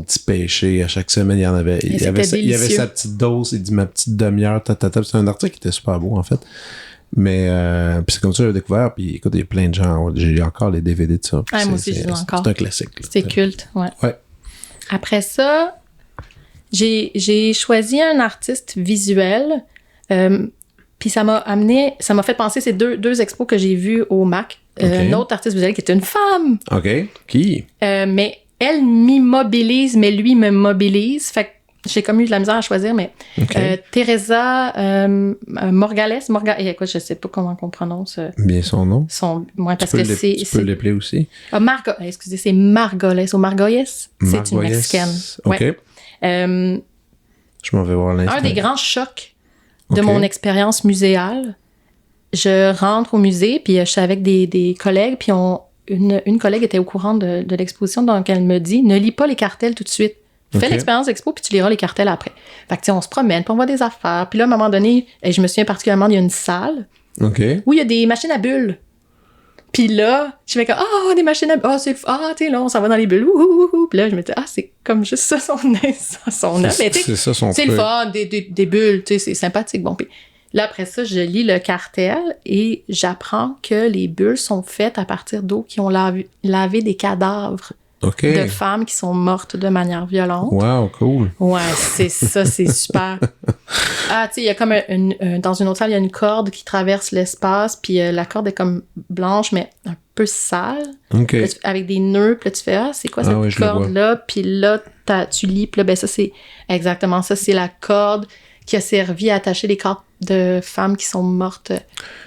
petit péché. À chaque semaine, il y en avait. Il avait sa petite dose. Il dit ma petite demi-heure. C'est un article qui était super beau, en fait. Mais puis c'est comme ça que j'ai découvert. Puis écoute, il y a plein de gens. J'ai encore les DVD de ça. Moi aussi, j'ai encore. C'est un classique. Là. C'est culte, ouais. Après ça, j'ai choisi un artiste visuel. Puis ça m'a fait penser ces deux expos que j'ai vus au MAC. Un autre artiste visuel qui est une femme. OK. Qui? Mais elle m'immobilise, mais lui me mobilise. Fait que j'ai comme eu de la misère à choisir, mais Teresa Morgales, écoute, je sais pas comment on prononce. Bien son nom. Parce que c'est. Tu peux l'épeler aussi. Excusez, c'est Margoles ou Margoyes. C'est une Mexicaine. OK. Je m'en vais voir l'instant. Un des grands chocs de mon expérience muséale. Je rentre au musée, puis je suis avec des collègues, puis une collègue était au courant de l'exposition, donc elle me dit « Ne lis pas les cartels tout de suite. Fais l'expérience expo, puis tu liras les cartels après. » Fait que, on se promène, puis on voit des affaires. Puis là, à un moment donné, je me souviens particulièrement, il y a une salle où il y a des machines à bulles. Puis là, je fais comme « des machines à bulles. Tu sais, là, on s'en va dans les bulles. Puis là, je me dis « c'est comme juste ça son œuvre. » C'est ça son c'est le fun, des bulles, tu sais, c'est sympathique. Bon, puis là, après ça, je lis le cartel et j'apprends que les bulles sont faites à partir d'eau qui ont lavé des cadavres de femmes qui sont mortes de manière violente. Wow, cool. Ouais, c'est super. Tu sais, il y a comme dans une autre salle, il y a une corde qui traverse l'espace, puis la corde est comme blanche, mais peu sale, OK. là, avec des nœuds, puis là, tu fais, c'est quoi cette Ah ouais, je le vois. corde-là? Puis là, tu lis, puis là, ben ça, c'est exactement ça, c'est la corde qui a servi à attacher les corps de femmes qui sont mortes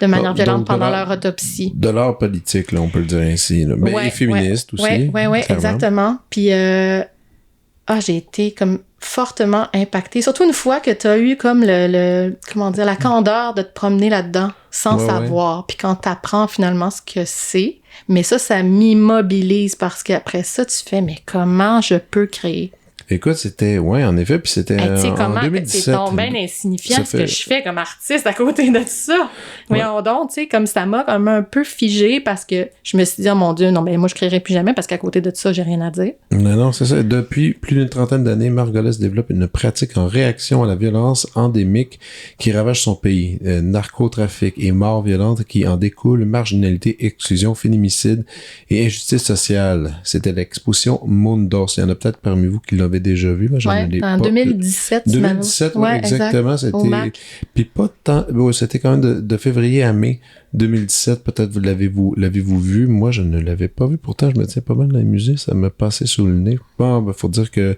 de manière Donc, violente de pendant l'art- leur autopsie. De l'art politique, là, on peut le dire ainsi. Là. Mais Ouais, et féministe aussi. Oui, clairement. exactement. Puis, j'ai été comme fortement impactée. Surtout une fois que tu as eu comme comment dire, la candeur de te promener là-dedans sans Ouais, savoir. Puis quand tu apprends finalement ce que c'est, mais ça m'immobilise parce qu'après ça, tu fais, mais comment je peux créer? Écoute, c'était... Ouais, en effet, puis c'était Tu sais, en comment que 2017. c'est donc bien insignifiant Ça ce que fait- je fais comme artiste à côté de ça. Voyons donc, tu sais, comme ça m'a comme un peu figé parce que je me suis dit, oh mon Dieu, non, mais moi, je créerai plus jamais parce qu'à côté de ça, j'ai rien à dire. Non, c'est ça. Depuis plus d'une trentaine d'années, Margolis développe une pratique en réaction à la violence endémique qui ravage son pays. Narcotrafic et mort violente qui en découlent, marginalité, exclusion, féminicide et injustice sociale. C'était l'exposition Mundos. Il y en a peut-être parmi vous qui l'avaient déjà vu. Moi, j'en Ouais, ai en pas- 2017, 2017, oui, exactement. exact. Au C'était... MAC. Puis pas tant... ouais, c'était quand même de février à mai 2017. Peut-être l'avez-vous vu. Moi, je ne l'avais pas vu. Pourtant, je me tiens pas mal dans les musées. Ça me passait sous le nez. Bon, faut dire que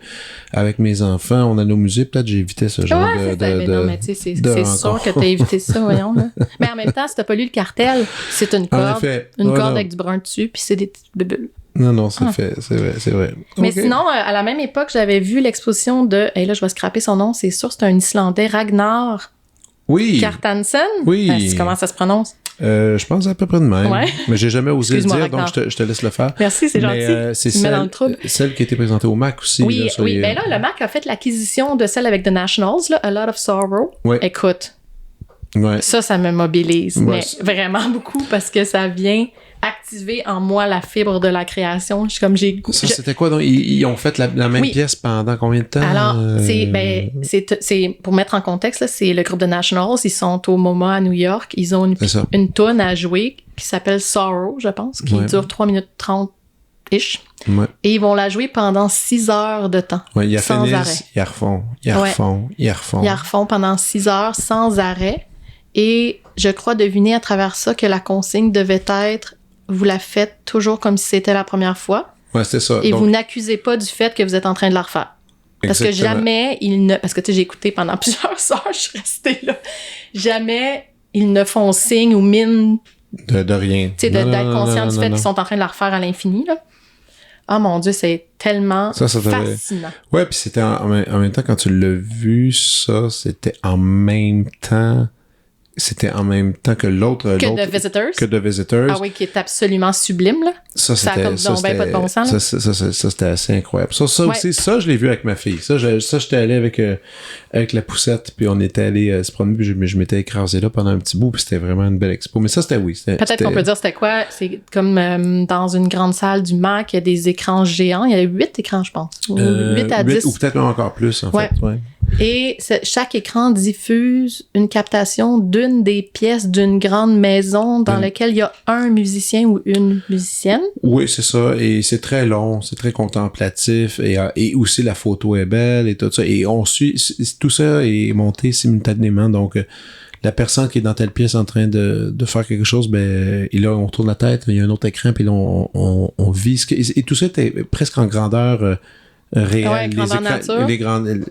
avec mes enfants, on allait au musée. Peut-être j'ai évité ce genre Ouais, c'est ça. Mais non, mais tu sais, c'est sûr rencontre. que t'as évité ça, voyons, là. Mais en même temps, si t'as pas lu le cartel, c'est une En corde. effet. Une Ouais, corde non. avec du brun dessus, puis c'est des petites bulles. Non, c'est fait. C'est vrai. Mais Ok. sinon, à la même époque, j'avais vu l'exposition de... Et là, je vais scraper son nom, c'est sûr, c'est un Islandais, Ragnar Oui. Kjartansson. Oui. Comment ça se prononce? Je pense à peu près de même. Ouais. Mais j'ai jamais osé le Excuse-moi, dire, donc Ragnar. je te laisse le faire. Merci, c'est Mais, gentil. c'est Tu me mets dans le trouble. celle qui a été présentée au MAC aussi. Oui, là, sur oui. les- Ben là, le MAC a fait l'acquisition de celle avec The Nationals, là, A Lot of Sorrow. Ouais. Écoute, Ouais. ça me mobilise. Ouais, Mais c'est- vraiment beaucoup parce que ça vient activer en moi la fibre de la création. Je suis comme Ça, c'était quoi? Donc, ils ont fait la même Oui. pièce pendant combien de temps? Alors, c'est pour mettre en contexte, là, c'est le groupe de Nationals. Ils sont au MoMA à New York. Ils ont C'est ça. une toune à jouer qui s'appelle Sorrow, je pense, qui Ouais. dure 3 minutes 30-ish. Ouais. Et ils vont la jouer pendant 6 heures de temps. Ouais, ils sans arrêt. finissent, ils refont, ils Ouais. refont, ils refont. Ils la refont pendant 6 heures sans arrêt. Et je crois deviner à travers ça que la consigne devait être vous la faites toujours comme si c'était la première fois. Ouais, c'est ça. Et Donc, vous n'accusez pas du fait que vous êtes en train de la refaire. Parce que exactement. jamais parce que tu sais, j'ai écouté pendant plusieurs heures, je suis restée là. Jamais ils ne font signe ou mine, De rien. tu sais, Non, d'être non, conscient non, du non, fait non. qu'ils sont en train de la refaire à l'infini, là. Ah mon Dieu, c'est tellement Ça t'avait- fascinant. Ouais, puis c'était en même temps, quand tu l'as vu, ça, c'était en même temps que l'autre. Que l'autre- The Visitors. Que The Visitors. Ah oui, qui est absolument sublime, là. Ça, Ça a c'était, comme donc ben pas de bon sens, là. ça, c'était assez incroyable. Ça Ouais. aussi, ça, je l'ai vu avec ma fille. Ça, j'étais allé avec la poussette, puis on était allé se promener, puis je m'étais écrasé là pendant un petit bout, puis c'était vraiment une belle expo. Mais ça, c'était oui. Peut-être qu'on peut dire c'était quoi? C'est comme dans une grande salle du MAC, il y a des écrans géants. Il y a 8 écrans, je pense. Ou 8 à 10. Ou peut-être même encore plus, en Ouais. fait. Ouais. Et chaque écran diffuse une captation d'une des pièces d'une grande maison dans laquelle il y a un musicien ou une musicienne. Oui, c'est ça. Et c'est très long, c'est très contemplatif. Et aussi, la photo est belle et tout ça. Et on suit... Tout ça est monté simultanément. Donc, la personne qui est dans telle pièce en train de faire quelque chose, ben, et là, on tourne la tête, il y a un autre écran, puis là, on vit. Et tout ça était presque en grandeur réelle. Ouais, grandeur nature. Les grandes...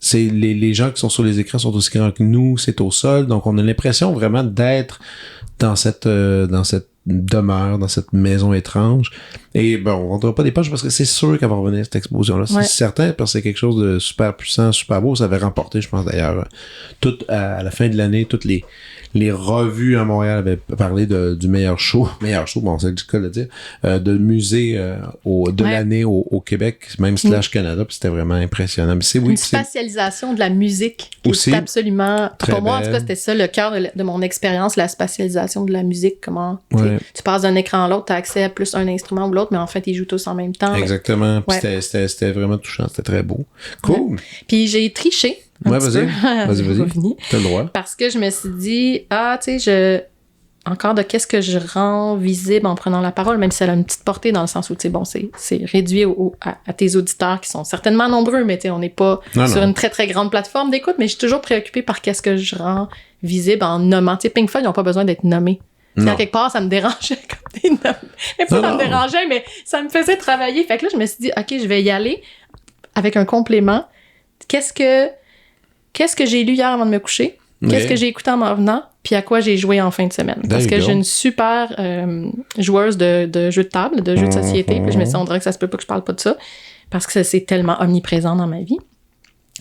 C'est les gens qui sont sur les écrans sont aussi grands que nous, c'est au sol, donc on a l'impression vraiment d'être dans cette demeure, dans cette maison étrange. Et bon, on ne pas des poches parce que c'est sûr qu'elle va revenir cette explosion-là. Ouais. C'est certain parce que c'est quelque chose de super puissant, super beau. Ça avait remporté, je pense d'ailleurs, à la fin de l'année, toutes les revues à Montréal avaient parlé du meilleur show, bon, c'est le cas de le dire, de musée de Ouais. l'année au Québec, même / Canada, puis c'était vraiment impressionnant. Mais c'est Une spatialisation de la musique qui Aussi. est absolument... Très pour moi, en tout belle. cas, c'était ça le cœur de mon expérience, la spatialisation de la musique. Comment Ouais. tu passes d'un écran à l'autre, tu as accès à plus un instrument ou l'autre, mais en fait, ils jouent tous en même temps. Exactement. Puis Ouais. c'était vraiment touchant. C'était très beau. Cool. Puis j'ai triché. un Ouais, petit vas-y. peu. Vas-y. Pas fini. T'as le droit. Parce que je me suis dit, tu sais, encore de qu'est-ce que je rends visible en prenant la parole, même si elle a une petite portée dans le sens où, tu sais, bon, c'est réduit à tes auditeurs qui sont certainement nombreux, mais tu sais, on n'est pas Non, sur non. une très, très grande plateforme d'écoute, mais je suis toujours préoccupée par qu'est-ce que je rends visible en nommant. Tu sais, Pink Floyd, ils n'ont pas besoin d'être nommés. Tu sais, Non. à quelque part, ça me dérangeait. Mais pas ça me dérangeait, mais ça me faisait travailler. Fait que là, je me suis dit, OK, je vais y aller avec un complément. Qu'est-ce que j'ai lu hier avant de me coucher? Qu'est-ce que j'ai écouté en m'en venant? Puis à quoi j'ai joué en fin de semaine? Parce que j'ai une super joueuse de jeux de table, de jeux de société. Puis je me suis dit, on dirait que ça se peut pas que je parle pas de ça. Parce que c'est tellement omniprésent dans ma vie.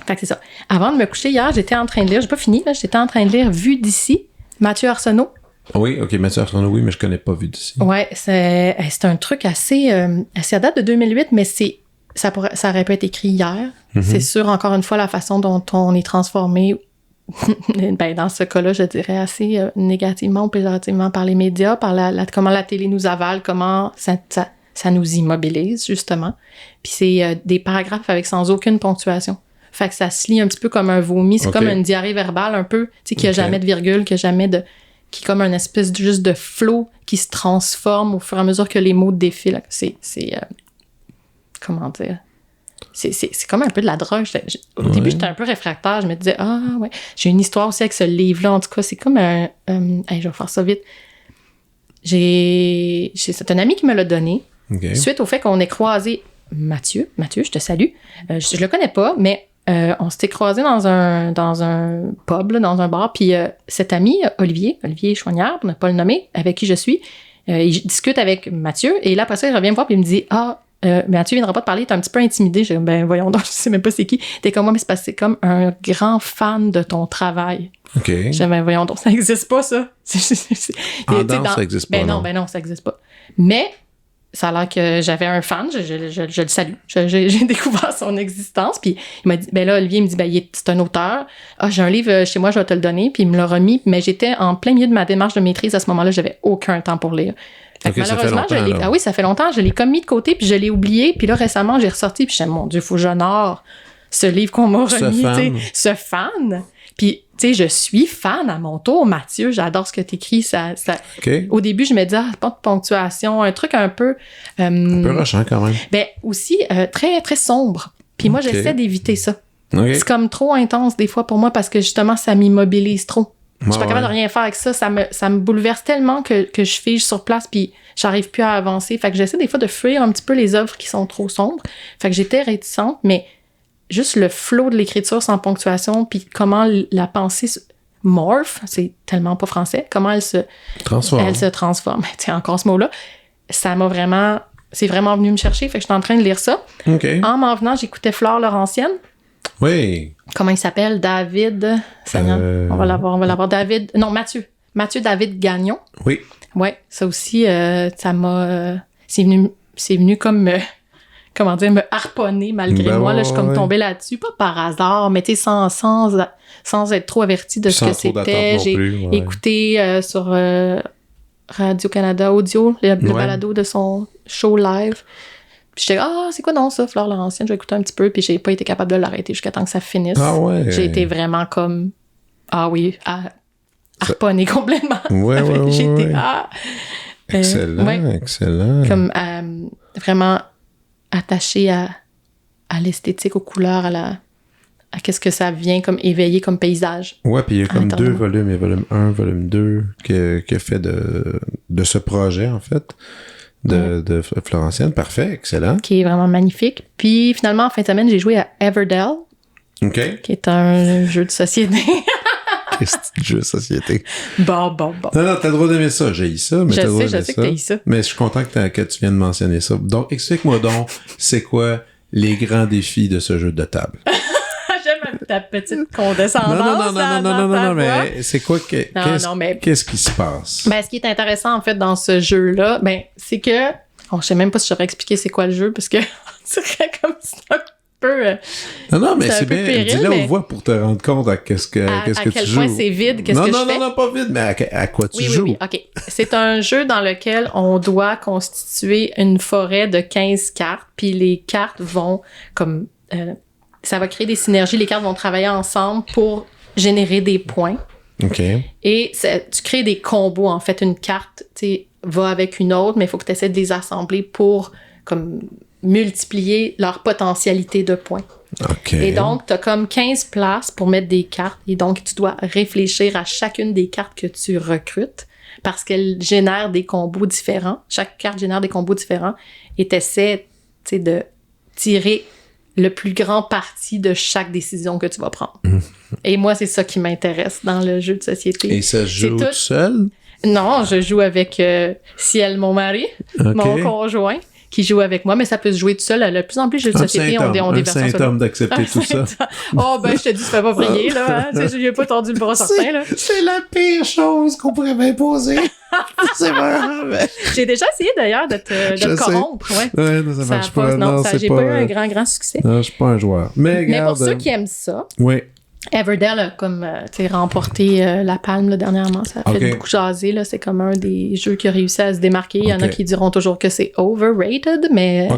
Fait que c'est ça. Avant de me coucher hier, j'étais en train de lire, j'ai pas fini, là, j'étais en train de lire Vue d'ici, Mathieu Arsenault. Oui, OK, Mathieu Arsenault, oui, mais je connais pas Vue d'ici. Ouais, c'est un truc assez à date de 2008, mais ça aurait pu être écrit hier. Mm-hmm. C'est sûr, encore une fois, la façon dont on est transformé, ben, dans ce cas-là, je dirais assez négativement ou péjorativement par les médias, par comment la télé nous avale, comment ça nous immobilise, justement. Puis c'est des paragraphes avec sans aucune ponctuation. Fait que ça se lit un petit peu comme un vomi. C'est comme une diarrhée verbale un peu, tu sais, qui a jamais de virgule, qui a jamais de... qui est comme une espèce juste de flow qui se transforme au fur et à mesure que les mots défilent. C'est comment dire? C'est comme un peu de la drogue. Au début, j'étais un peu réfractaire. Je me disais, ouais. J'ai une histoire aussi avec ce livre-là. En tout cas, c'est comme un... je vais faire ça vite. C'est un ami qui me l'a donné. Okay. Suite au fait qu'on ait croisé Mathieu, je te salue. Je le connais pas, mais on s'était croisés dans un pub, là, dans un bar. Puis cet ami, Olivier Chouanière, pour ne pas le nommer, avec qui je suis, il discute avec Mathieu. Et là, après ça, il revient me voir puis il me dit, Mathieu viendra pas te parler, t'es un petit peu intimidé. Je dis, ben voyons donc, je sais même pas c'est qui. T'es comme moi, mais c'est parce que c'est comme un grand fan de ton travail. OK. Je dis, ben voyons donc, ça existe pas, ça. En danse, ça existe pas. Ben non, ça existe pas. Mais ça a l'air que j'avais un fan, je le salue. J'ai découvert son existence, puis il m'a dit, ben là, Olivier, il me dit, ben c'est un auteur. J'ai un livre chez moi, je vais te le donner, puis il me l'a remis, mais j'étais en plein milieu de ma démarche de maîtrise à ce moment-là, j'avais aucun temps pour lire. Fait que malheureusement, oui, ça fait longtemps, je l'ai comme mis de côté, puis je l'ai oublié, puis là, récemment, j'ai ressorti, puis je me suis dit, mon Dieu, faut que j'honore ce livre qu'on m'a remis, tu sais, ce fan. Puis, tu sais, je suis fan à mon tour, Mathieu, j'adore ce que t'écris. Au début, je me disais, pas de ponctuation, un truc un peu... un peu rushant quand même. Ben, aussi très, très sombre. Puis moi, j'essaie d'éviter ça. C'est comme trop intense des fois pour moi parce que justement, ça m'immobilise trop. Je suis pas capable de rien faire avec ça. Ça me bouleverse tellement que je fige sur place puis j'arrive plus à avancer. Fait que j'essaie des fois de fuir un petit peu les œuvres qui sont trop sombres. Fait que j'étais réticente, mais juste le flow de l'écriture sans ponctuation puis comment la pensée morph, c'est tellement pas français, comment elle se transforme. Tiens, encore ce mot-là. C'est vraiment venu me chercher. Fait que j'étais en train de lire ça. Okay. En m'en venant, j'écoutais Flore Laurentienne. Oui. Comment il s'appelle? David. On va l'avoir. David. Non, Mathieu. Mathieu David Gagnon. Oui. Ouais, ça aussi, ça m'a. C'est venu comme me harponner malgré moi. Là, je suis comme tombée là-dessus, pas par hasard, mais tu sais, sans être trop avertie de ce que c'était. J'ai écouté sur Radio-Canada Audio, le balado de son show live. Puis j'étais, c'est quoi non ça, Flore Laurentienne? Je vais écouter un petit peu, puis j'ai pas été capable de l'arrêter jusqu'à temps que ça finisse. J'ai été vraiment comme, harponner complètement. J'étais, excellent. Comme vraiment attachée à l'esthétique, aux couleurs, à qu'est-ce que ça vient comme éveiller comme paysage. Ouais, puis il y a comme 2 volumes, il y a volume 1, volume 2 qui a fait de ce projet, en fait, de Florentienne. Parfait, excellent. Qui est vraiment magnifique. Puis finalement, en fin de semaine, j'ai joué à Everdell. OK. Qui est un jeu de société. Jeu de société. Bon. Non, t'as le droit d'aimer ça. J'ai eu ça, mais t'as le droit d'aimer ça. Je sais que t'as eu ça. Mais je suis content que tu viennes de mentionner ça. Donc, explique-moi donc, c'est quoi les grands défis de ce jeu de table? J'aime ta petite condescendance. Non, mais c'est quoi qu'est-ce qui se passe? Ben, ce qui est intéressant, en fait, dans ce jeu-là, c'est que... je sais même pas si je saurais expliquer c'est quoi le jeu, parce que on dirait comme ça un peu... Non, mais c'est bien. Dis-le aux voix pour te rendre compte à qu'est-ce que tu joues. À quel point c'est vide, qu'est-ce que je fais. Non, pas vide, mais à quoi tu joues. Oui, OK. C'est un jeu dans lequel on doit constituer une forêt de 15 cartes, puis les cartes vont comme... ça va créer des synergies. Les cartes vont travailler ensemble pour générer des points. OK. Et tu crées des combos. En fait, une carte va avec une autre, mais il faut que tu essaies de les assembler pour comme multiplier leur potentialité de points. OK. Et donc, tu as comme 15 places pour mettre des cartes. Et donc, tu dois réfléchir à chacune des cartes que tu recrutes parce qu'elle génère des combos différents. Chaque carte génère des combos différents et t'essaies, tu sais, de tirer le plus grand parti de chaque décision que tu vas prendre. Et moi, c'est ça qui m'intéresse dans le jeu de société. Et ça se joue tout seul? Non, je joue avec Ciel, mon mari, mon conjoint, qui joue avec moi, mais ça peut se jouer tout seul. De plus en plus, jeux de société ont des versions solo. symptôme d'accepter tout ça. Oh, ben, je te dis, tu fais pas prier, là. Hein? Je lui ai pas tordu le bras certain, là. C'est la pire chose qu'on pourrait m'imposer. C'est vraiment... J'ai déjà essayé, d'ailleurs, de te corrompre. Ouais, non, ça marche pas. Non, j'ai pas eu un grand succès. Non, je suis pas un joueur. Mais pour ceux qui aiment ça... Oui. Everdell a comme remporté la palme là, dernièrement. Ça a fait beaucoup jaser. Là. C'est comme un des jeux qui a réussi à se démarquer. Il y en a qui diront toujours que c'est overrated, mais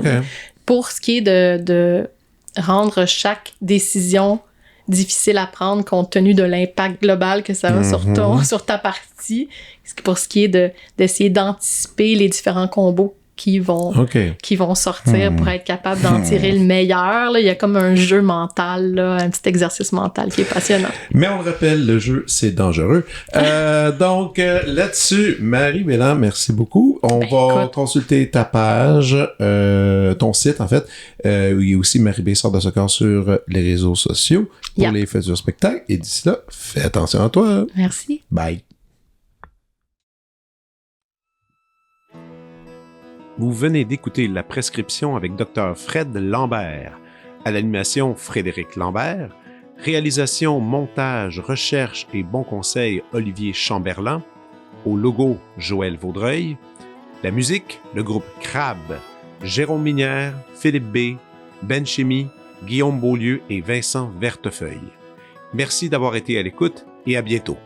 pour ce qui est de rendre chaque décision difficile à prendre compte tenu de l'impact global que ça a sur ta partie, pour ce qui est d'essayer d'anticiper les différents combos qui vont sortir pour être capable d'en tirer le meilleur. Là. Il y a comme un jeu mental, là, un petit exercice mental qui est passionnant. Mais on le rappelle, le jeu, c'est dangereux. Donc, là-dessus, Marie Bélan, merci beaucoup. On va consulter ta page, ton site, en fait. Il y a aussi Marie B. Sort de Soccer sur les réseaux sociaux pour les futurs spectacles. Et d'ici là, fais attention à toi. Merci. Bye. Vous venez d'écouter La Prescription avec Dr. Fred Lambert. À l'animation, Frédéric Lambert. Réalisation, montage, recherche et bons conseils, Olivier Chamberlain. Au logo, Joël Vaudreuil. La musique, le groupe Crab. Jérôme Minière, Philippe B., Ben Chimie, Guillaume Beaulieu et Vincent Vertefeuille. Merci d'avoir été à l'écoute et à bientôt.